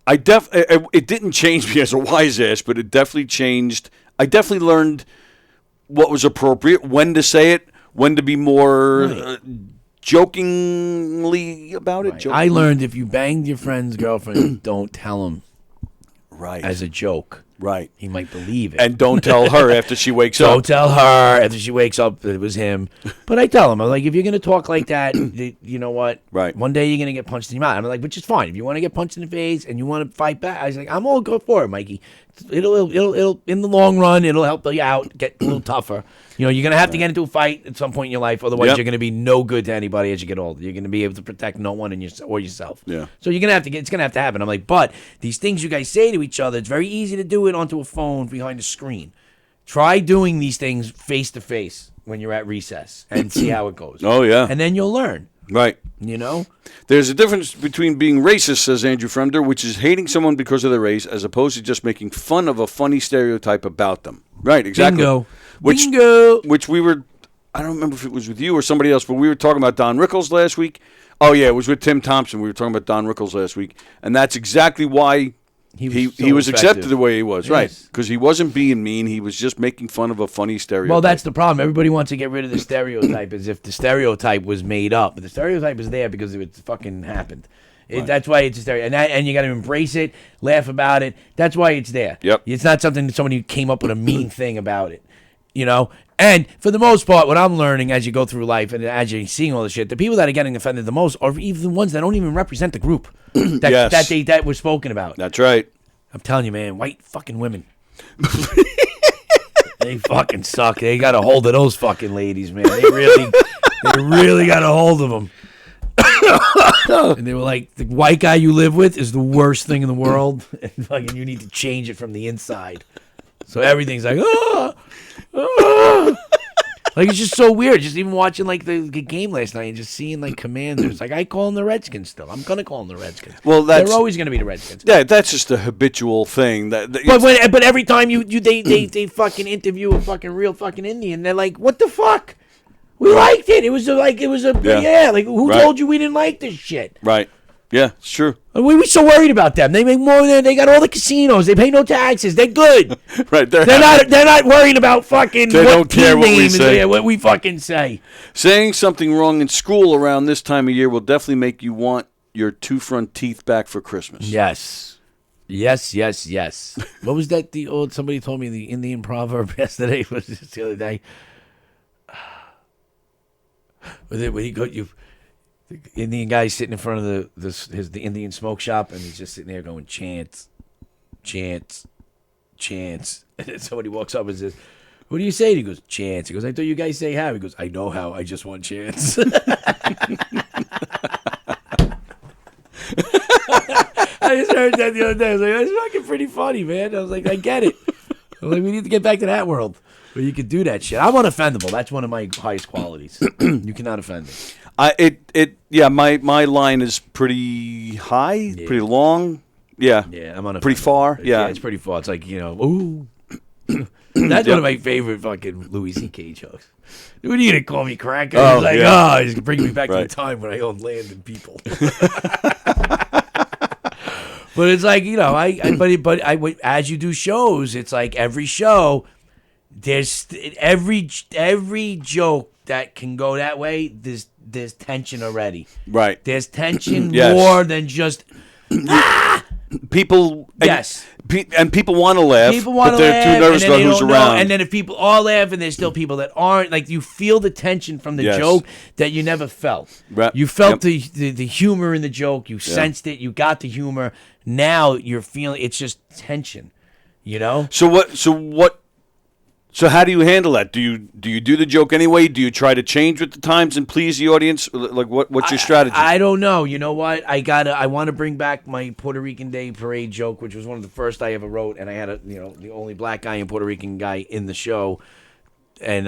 It didn't change me as a wise ass, but it definitely changed. I definitely learned what was appropriate, when to say it, when to be more jokingly about it. Right. Jokingly. I learned if you banged your friend's girlfriend, don't tell him Right. as a joke. Right. He might believe it. And don't tell her after she wakes Don't up. tell her after she wakes up that it was him. But I tell him, I'm like, if you're going to talk like that, you know what? Right. One day you're going to get punched in your mouth. I'm like, which is fine. If you want to get punched in the face and you want to fight back, I was like, I'm all good for it, Mikey. It'll in the long run, it'll help you out, get a little tougher. You know, you're going to have to get into a fight at some point in your life. Otherwise, Yep. you're going to be no good to anybody as you get older. You're going to be able to protect no one or yourself. Yeah. So you're going to have to it's going to have to happen. I'm like, but these things you guys say to each other, it's very easy to do it onto a phone behind a screen. Try doing these things face to face when you're at recess and see how it goes. Oh, yeah. And then you'll learn, Right. you know? There's a difference between being racist, says Andrew Fremder, which is hating someone because of their race, as opposed to just making fun of a funny stereotype about them. Right, exactly. Bingo. Which, Bingo. Which we were, I don't remember if it was with you or somebody else, but we were talking about Don Rickles last week. Oh, yeah, it was with Tim Thompson. We were talking about Don Rickles last week. And that's exactly why he was accepted the way he was. Yes. Right, because he wasn't being mean. He was just making fun of a funny stereotype. Well, that's the problem. Everybody wants to get rid of the stereotype as if the stereotype was made up. But the stereotype is there because it fucking happened. That's why it's a stereotype. And you got to embrace it, laugh about it. That's why it's there. Yep. It's not something that somebody came up with a mean thing about it. You know? And for the most part, what I'm learning as you go through life and as you're seeing all this shit, the people that are getting offended the most are even the ones that don't even represent the group that was spoken about. That's right. I'm telling you, man, white fucking women. They fucking suck. They got a hold of those fucking ladies, man. They really got a hold of them. And they were like, the white guy you live with is the worst thing in the world, and fucking you need to change it from the inside. So everything's like, like it's just so weird. Just even watching like the game last night and just seeing like Commanders. Like I call them the Redskins still. I'm gonna call them the Redskins. Well, they're always gonna be the Redskins. Yeah, that's just a habitual thing. But every time they fucking interview a fucking real fucking Indian, they're like, what the fuck? We liked it. It was like like who told you we didn't like this shit? Right. Yeah, it's true. We were so worried about them. They make more than they got all the casinos. They pay no taxes. They're good. Right. They're not worried about fucking They don't care what we name say. What we fucking say. Saying something wrong in school around this time of year will definitely make you want your two front teeth back for Christmas. Yes. What was that? Somebody told me the Indian proverb yesterday. Was this the other day? The Indian guy sitting in front of the Indian smoke shop, and he's just sitting there going chants, chants, chants. And then somebody walks up and says, "What do you say?" And he goes, "Chance." He goes, "I thought you guys say how." He goes, "I know how. I just want chance." I just heard that the other day. I was like, "That's fucking pretty funny, man." I was like, "I get it." I was like, "We need to get back to that world where you could do that shit." I'm unoffendable. That's one of my highest qualities. You cannot offend me. My line is pretty high, pretty long. Yeah. Yeah, I'm unoffendable. Pretty far. Yeah, it's pretty far. It's like, ooh. That's one of my favorite fucking Louis C.K. jokes. What are you gonna call me cracker? He's like, he's bringing me back to the time when I owned land and people. But it's like, but as you do shows, it's like every show, there's every joke that can go that way. There's tension already. Right. There's tension more than just. People, yes, and people want to laugh. People want but to laugh, they're too nervous about who's around. And then if people are laughing, there's still people that aren't. Like, you feel the tension from the joke that you never felt. Right. You felt the humor in the joke. You sensed it. You got the humor. Now you're feeling it's just tension. You know. So how do you handle that? Do you do the joke anyway? Do you try to change with the times and please the audience? Like what's your strategy? I don't know. You know what? I want to bring back my Puerto Rican Day Parade joke, which was one of the first I ever wrote, and I had the only black guy and Puerto Rican guy in the show, and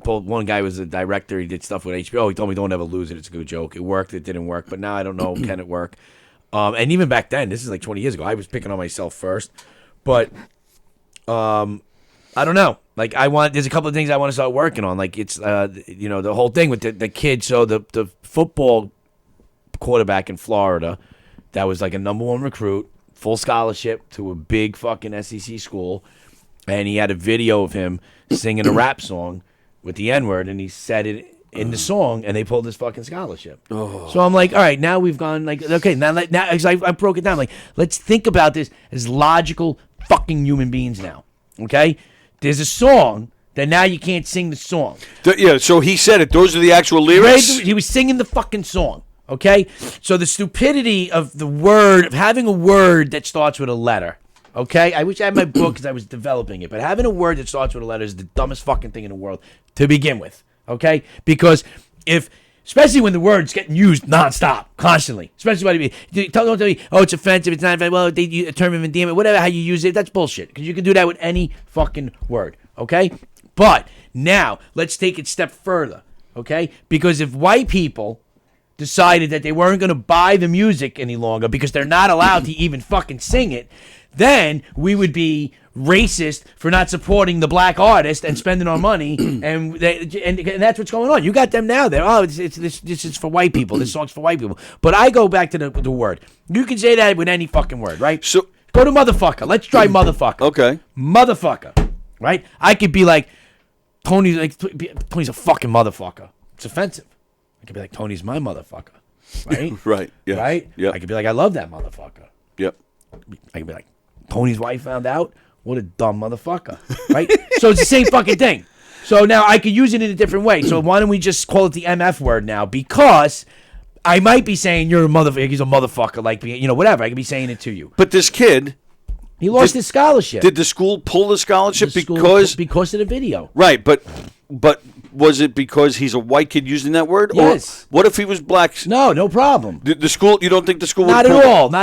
one guy was the director. He did stuff with HBO. He told me, "Don't ever lose it. It's a good joke." It worked. It didn't work, but now I don't know. Can it work? And even back then, this is like 20 years ago. I was picking on myself first, but I don't know. Like, there's a couple of things I want to start working on. Like, it's, the whole thing with the kid. So the football quarterback in Florida, that was like a #1 recruit, full scholarship to a big fucking SEC school. And he had a video of him singing a rap song with the N-word, and he said it in the song, and they pulled his fucking scholarship. Oh. So I'm like, all right, now we've gone, like, okay, now I broke it down. Like, let's think about this as logical fucking human beings now, okay? There's a song that now you can't sing the song. So he said it. Those are the actual lyrics? He was singing the fucking song, okay? So the stupidity of having a word that starts with a letter, okay? I wish I had my book because I was developing it, but having a word that starts with a letter is the dumbest fucking thing in the world to begin with, okay? Because especially when the word's getting used nonstop, constantly. Especially when don't tell me, oh, it's offensive, it's not offensive. Well, they use a term of endearment, whatever, how you use it, that's bullshit. Because you can do that with any fucking word, okay? But now, let's take it a step further, okay? Because if white people decided that they weren't going to buy the music any longer because they're not allowed to even fucking sing it, then we would be racist for not supporting the black artist and spending our money, and that's what's going on. You got them now. They're this is for white people. This song's for white people. But I go back to the word. You can say that with any fucking word, right? So go to motherfucker. Let's try motherfucker. Okay. Motherfucker, right? I could be like Tony's a fucking motherfucker. It's offensive. I could be like, Tony's my motherfucker, right? Right. Yeah. Right. Yep. I could be like, I love that motherfucker. Yep. I could be like, Tony's wife found out. What a dumb motherfucker, right? So it's the same fucking thing. So now I could use it in a different way. So why don't we just call it the MF word now? Because I might be saying you're a motherfucker. He's a motherfucker, like, whatever. I could be saying it to you. But this kid, he lost his scholarship. Did the school pull the scholarship because of the video? Right, but was it because he's a white kid using that word? Yes. Or what if he was black? No problem. The school, you don't think the school would not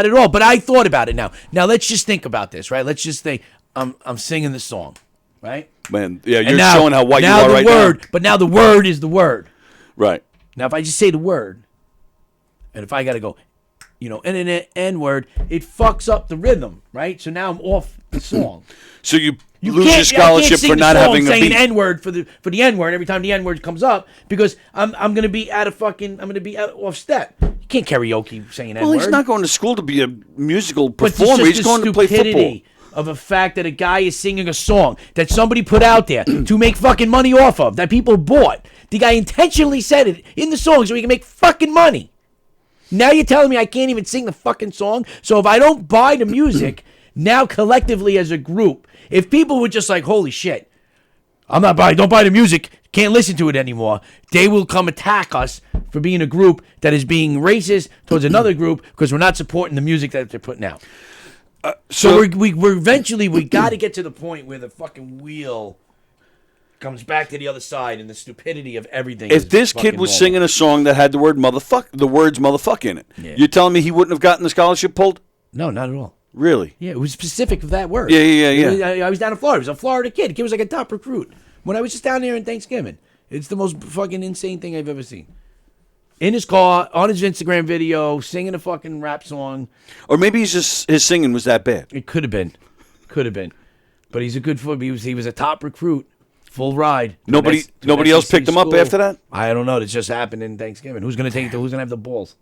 at all. But I thought about it now. Now let's just think about this, right? Let's just think I'm singing the song, right? Man, yeah, you're showing how white you are right now. But now the word is the word. Right. Now if I just say the word, and if I got to go, N word, it fucks up the rhythm, right? So now I'm off the song. So you lose your scholarship for not having a beat. Saying N word for the N word every time the N word comes up because I'm gonna be off step. You can't karaoke saying N word. Well, he's not going to school to be a musical performer. He's going to play football. Of a fact that a guy is singing a song that somebody put out there to make fucking money off of, that people bought. The guy intentionally said it in the song so he can make fucking money. Now you're telling me I can't even sing the fucking song? So if I don't buy the music, now collectively as a group, if people were just like, holy shit, I'm not buying. Don't buy the music. Can't listen to it anymore. They will come attack us for being a group that is being racist towards another group because we're not supporting the music that they're putting out. So we're eventually we got to get to the point where the fucking wheel comes back to the other side and the stupidity of everything. If this kid was singing a song that had the words motherfuck in it, you're telling me he wouldn't have gotten the scholarship pulled? No, not at all. Really? Yeah, it was specific of that word. Yeah. I was down in Florida. I was a Florida kid. The kid was like a top recruit. When I was just down there in Thanksgiving, it's the most fucking insane thing I've ever seen. In his car, on his Instagram video, singing a fucking rap song. Or maybe his singing was that bad. It could have been. But he's a good football. He was a top recruit. Full ride. Nobody else picked him up after that? I don't know. It just happened in Thanksgiving. Who's gonna have the balls?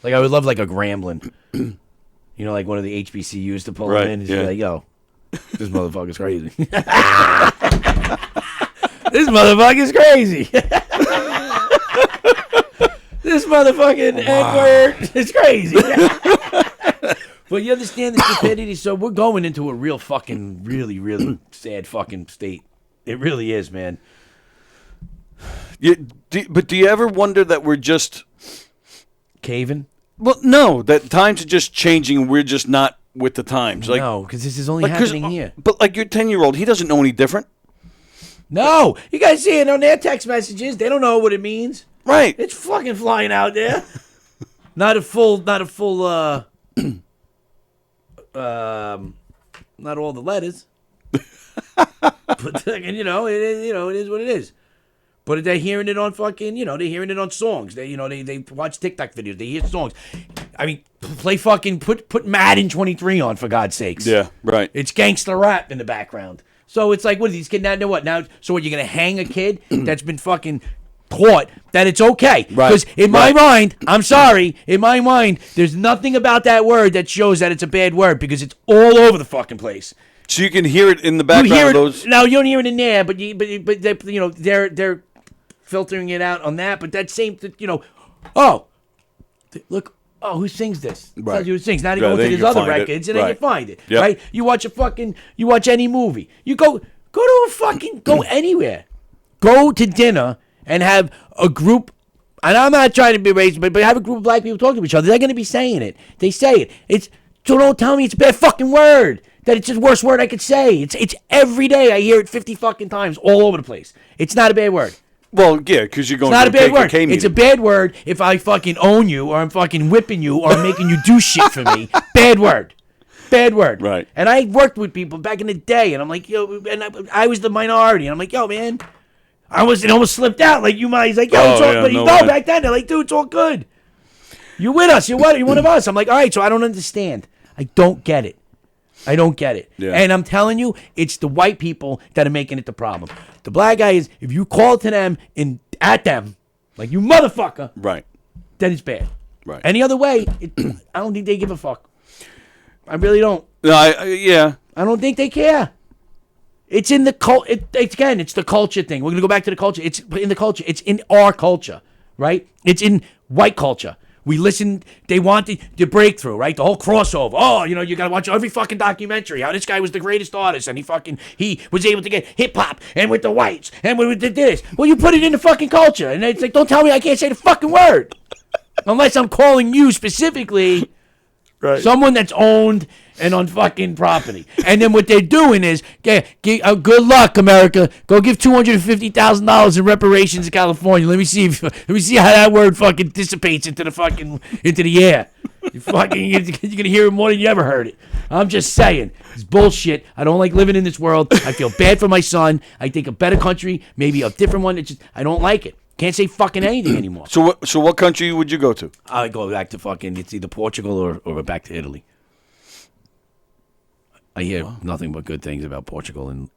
Like I would love like a Grambling. You know, like one of the HBCUs to pull him in and just be like, yo, this motherfucker's crazy. This motherfucker's crazy. This motherfucking N-word is crazy. But you understand the stupidity, so we're going into a real fucking, really, really sad fucking state. It really is, man. But do you ever wonder that we're just caving? Well, no, that times are just changing and we're just not with the times. Like, no, because this is only happening here. But like your 10-year-old, he doesn't know any different. No, you guys see it on their text messages. They don't know what it means. Right. It's fucking flying out there. Not all the letters. But you know, it is what it is. But they're hearing it on fucking, they're hearing it on songs. They watch TikTok videos. They hear songs. I mean, put Madden 23 on for God's sakes. Yeah, right. It's gangster rap in the background. So it's like, what are these kids now? What now? So what? You're gonna hang a kid that's been fucking taught that it's okay? Right. Because in my mind, I'm sorry, in my mind, there's nothing about that word that shows that it's a bad word because it's all over the fucking place. So you can hear it in the background of those. No, you don't hear it in there, but they're filtering it out on that. But that same, look, who sings this? Right. Tells you who sings. Now you go to these other records, and then you find it. Yep. Right? You watch any movie. You go anywhere. Go to dinner and have a group. And I'm not trying to be racist, but have a group of black people talk to each other. They're going to be saying it. They say it. So don't tell me it's a bad fucking word. That it's the worst word I could say. It's every day I hear it 50 fucking times all over the place. It's not a bad word. Well, yeah, because you're going to a bad word. It's a bad word if I fucking own you or I'm fucking whipping you or I'm making you do shit for me. Bad word. Bad word. Right. And I worked with people back in the day, and I'm like, and I was the minority, and I'm like, yo, man, it almost slipped out. Like you might, he's like, yo, it's all good. No, back then they're like, dude, it's all good. You with us? You're one of us. I'm like, all right, so I don't understand. I don't get it. Yeah. And I'm telling you, it's the white people that are making it the problem. The black guy is, if you call to them and at them, like, you motherfucker, right, then it's bad. Right. Any other way, I don't think they give a fuck. I really don't. Yeah. I don't think they care. It's in the it's the culture thing. We're going to go back to the culture. It's in the culture. It's in our culture, right? It's in white culture. We listen, they want the breakthrough, right? The whole crossover. Oh, you got to watch every fucking documentary. How this guy was the greatest artist and he was able to get hip-hop and with the whites and with this. Well, you put it in the fucking culture. And it's like, don't tell me I can't say the fucking word. Unless I'm calling you specifically someone that's owned and on fucking property. And then what they're doing is, good luck, America. Go give $250,000 in reparations to California. Let me see how that word fucking dissipates into the air. You're gonna hear it more than you ever heard it. I'm just saying, it's bullshit. I don't like living in this world. I feel bad for my son. I think a better country, maybe a different one. I don't like it. Can't say fucking anything anymore. So what country would you go to? I'd go back to it's either Portugal or back to Italy. I hear nothing but good things about Portugal and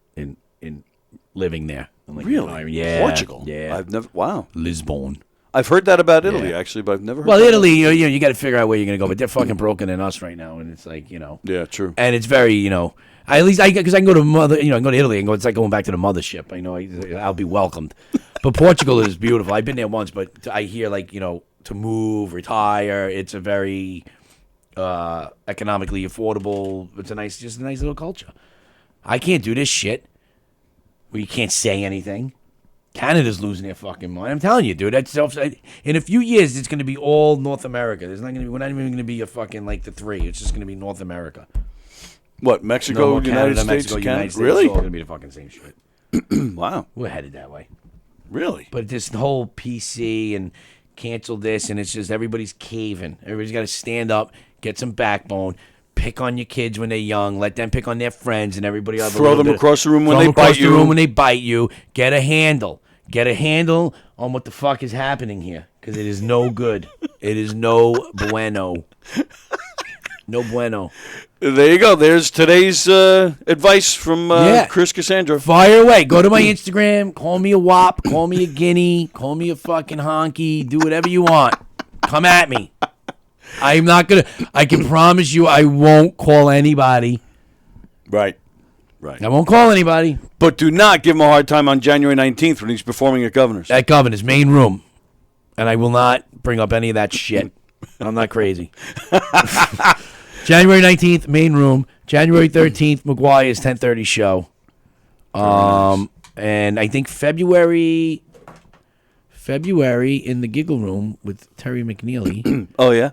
living there. I'm like, really? Yeah. Portugal? Yeah. I've never. Wow. Lisbon. I've heard that about Italy, actually, but I've never heard Well, that Italy, you got to figure out where you're going to go, but they're fucking broken than us right now, and it's like, Yeah, true. And it's very, at least because I can go to I can go to Italy and it's like going back to the mothership. I know I'll be welcomed. But Portugal is beautiful. I've been there once, but I hear to move, retire, it's a very economically affordable. It's just a nice little culture. I can't do this shit. where you can't say anything. Canada's losing their fucking mind. I'm telling you, dude. In a few years, it's going to be all North America. There's not going to be. We're not even going to be a fucking like the three. It's just going to be North America. What, Mexico, No, United Canada, States, Mexico, Canada? United States. Really? It's all going to be the fucking same shit. Wow. We're headed that way. Really? But this whole PC and cancel this, and it's just everybody's caving. Everybody's got to stand up, get some backbone, pick on your kids when they're young, let them pick on their friends, and everybody have throw them across the room when they bite you. Room when they bite you. Get a handle. Get a handle on what the fuck is happening here, because it is no good. It is no bueno. No bueno. There you go. There's today's advice from Chris Cassandro. Fire away. Go to my Instagram. Call me a wop. Call me a guinea. Call me a fucking honky. Do whatever you want. Come at me. I'm not going to. I can promise you I won't call anybody. Right. I won't call anybody. But do not give him a hard time on January 19th when he's performing at Governor's. At Governor's, main room. And I will not bring up any of that shit. I'm not crazy. January 19th, main room. January 13th, McGuire's 10:30 show. And I think February in the Giggle Room with Terry McNeely. Oh, yeah?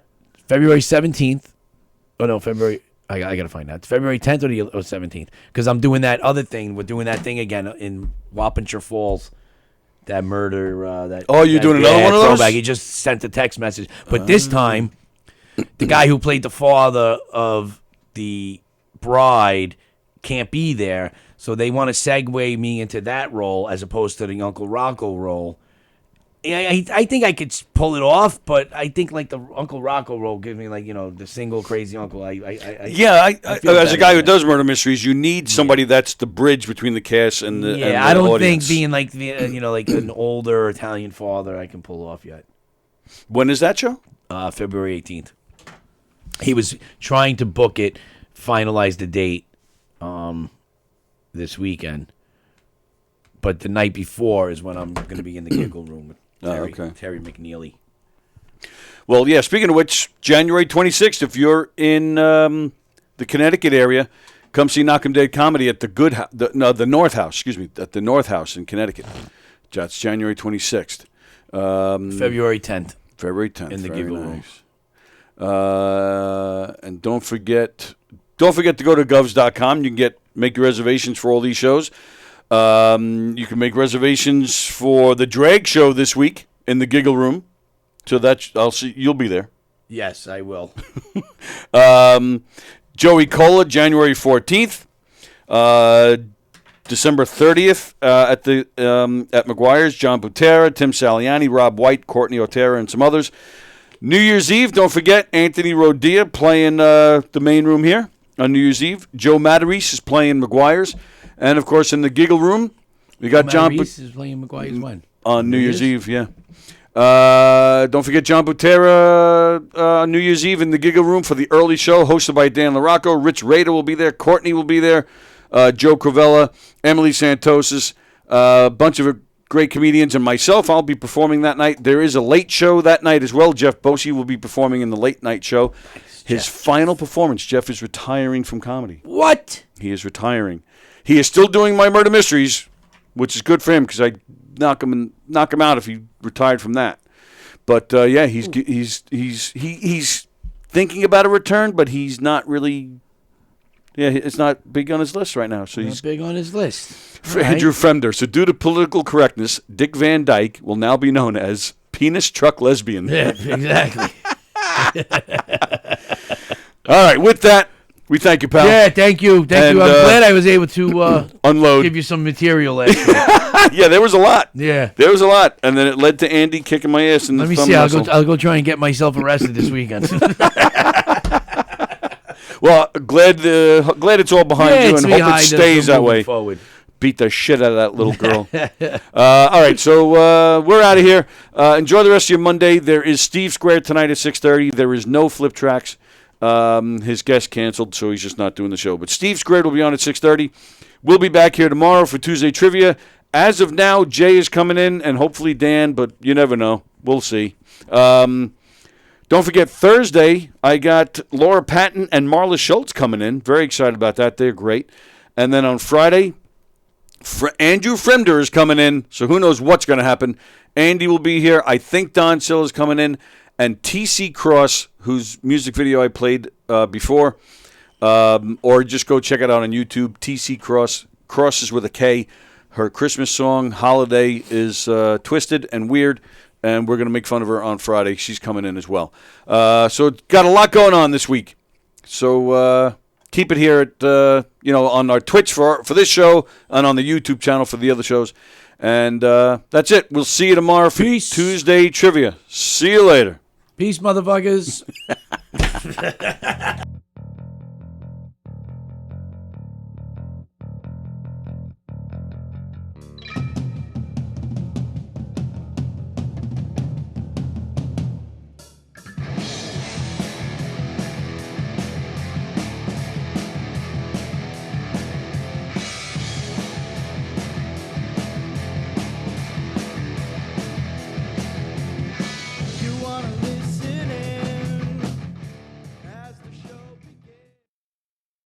February 17th. Oh, no, February. I got to find out. It's February 10th or the 17th. Because I'm doing that other thing. We're doing that thing again in Wappingshire Falls. That murder. You're doing another one of those? Throwback. He just sent a text message. But this time, the guy who played the father of the bride can't be there. So they want to segue me into that role as opposed to the Uncle Rocco role. I think I could pull it off, but I think like the Uncle Rocco role gives me like, the single crazy uncle. I as a guy who does murder mysteries, you need somebody that's the bridge between the cast and the and I don't audience. think being like the like an older Italian father I can pull off yet. When is that show? February 18th. He was trying to book it, finalize the date this weekend. But the night before is when I'm going to be in the Giggle Room with Terry McNeely. Well, yeah, speaking of which, January 26th, if you're in the Connecticut area, come see Knockem Dead Comedy at the North House, at the North House in Connecticut. That's January 26th. February 10th. February 10th. In the Giggle Room. And don't forget to go to govs.com. You can make your reservations for all these shows. You can make reservations for the drag show this week in the Giggle Room. So I'll see you'll be there. Yes, I will. Joey Cola, January 14th. December 30th at McGuire's, John Butera, Tim Saliani, Rob White, Courtney Otero, and some others. New Year's Eve, don't forget, Anthony Rodia playing the main room here on New Year's Eve. Joe Matarese is playing McGuire's. And, of course, in the Giggle Room, we got John Matarese is playing McGuire's when? On New Year's Eve, yeah. Don't forget John Butera on New Year's Eve in the Giggle Room for the early show, hosted by Dan LaRocco. Rich Rader will be there. Courtney will be there. Joe Cravella, Emily Santosis, a bunch of great comedians, and myself. I'll be performing that night. There is a late show that night as well. Jeff Bosey will be performing in the late night show. Nice, his final performance. Jeff is retiring from comedy. What? He is retiring. He is still doing my murder mysteries, which is good for him because I knock him out if he retired from that. But he's thinking about a return, but he's not really. Yeah, it's not big on his list right now. So he's big on his list. Andrew Fremder. So due to political correctness, Dick Van Dyke will now be known as Penis Truck Lesbian. Yeah, exactly. All right, with that, we thank you, pal. Yeah, thank you. I'm glad I was able to unload, give you some material last week. Yeah, there was a lot. Yeah, there was a lot, and then it led to Andy kicking my ass in the thumb. Let me see. I'll go try and get myself arrested this weekend. Well, glad it's all behind you, and hope it stays that way. Forward. Beat the shit out of that little girl. All right, so we're out of here. Enjoy the rest of your Monday. There is Steve Square tonight at 6:30. There is no Flip Tracks. His guest canceled, so he's just not doing the show. But Steve Square will be on at 6:30. We'll be back here tomorrow for Tuesday Trivia. As of now, Jay is coming in, and hopefully Dan, but you never know. We'll see. Don't forget, Thursday, I got Laura Patton and Marla Schultz coming in. Very excited about that. They're great. And then on Friday, Andrew Fremder is coming in, so who knows what's going to happen. Andy will be here. I think Don Sill is coming in. And TC Cross, whose music video I played before, or just go check it out on YouTube. TC Cross, Cross is with a K. Her Christmas song, Holiday, is twisted and weird, and we're going to make fun of her on Friday. She's coming in as well. So got a lot going on this week. So keep it here at on our Twitch for this show and on the YouTube channel for the other shows. And that's it. We'll see you tomorrow for Tuesday Trivia. See you later. Peace, motherfuckers.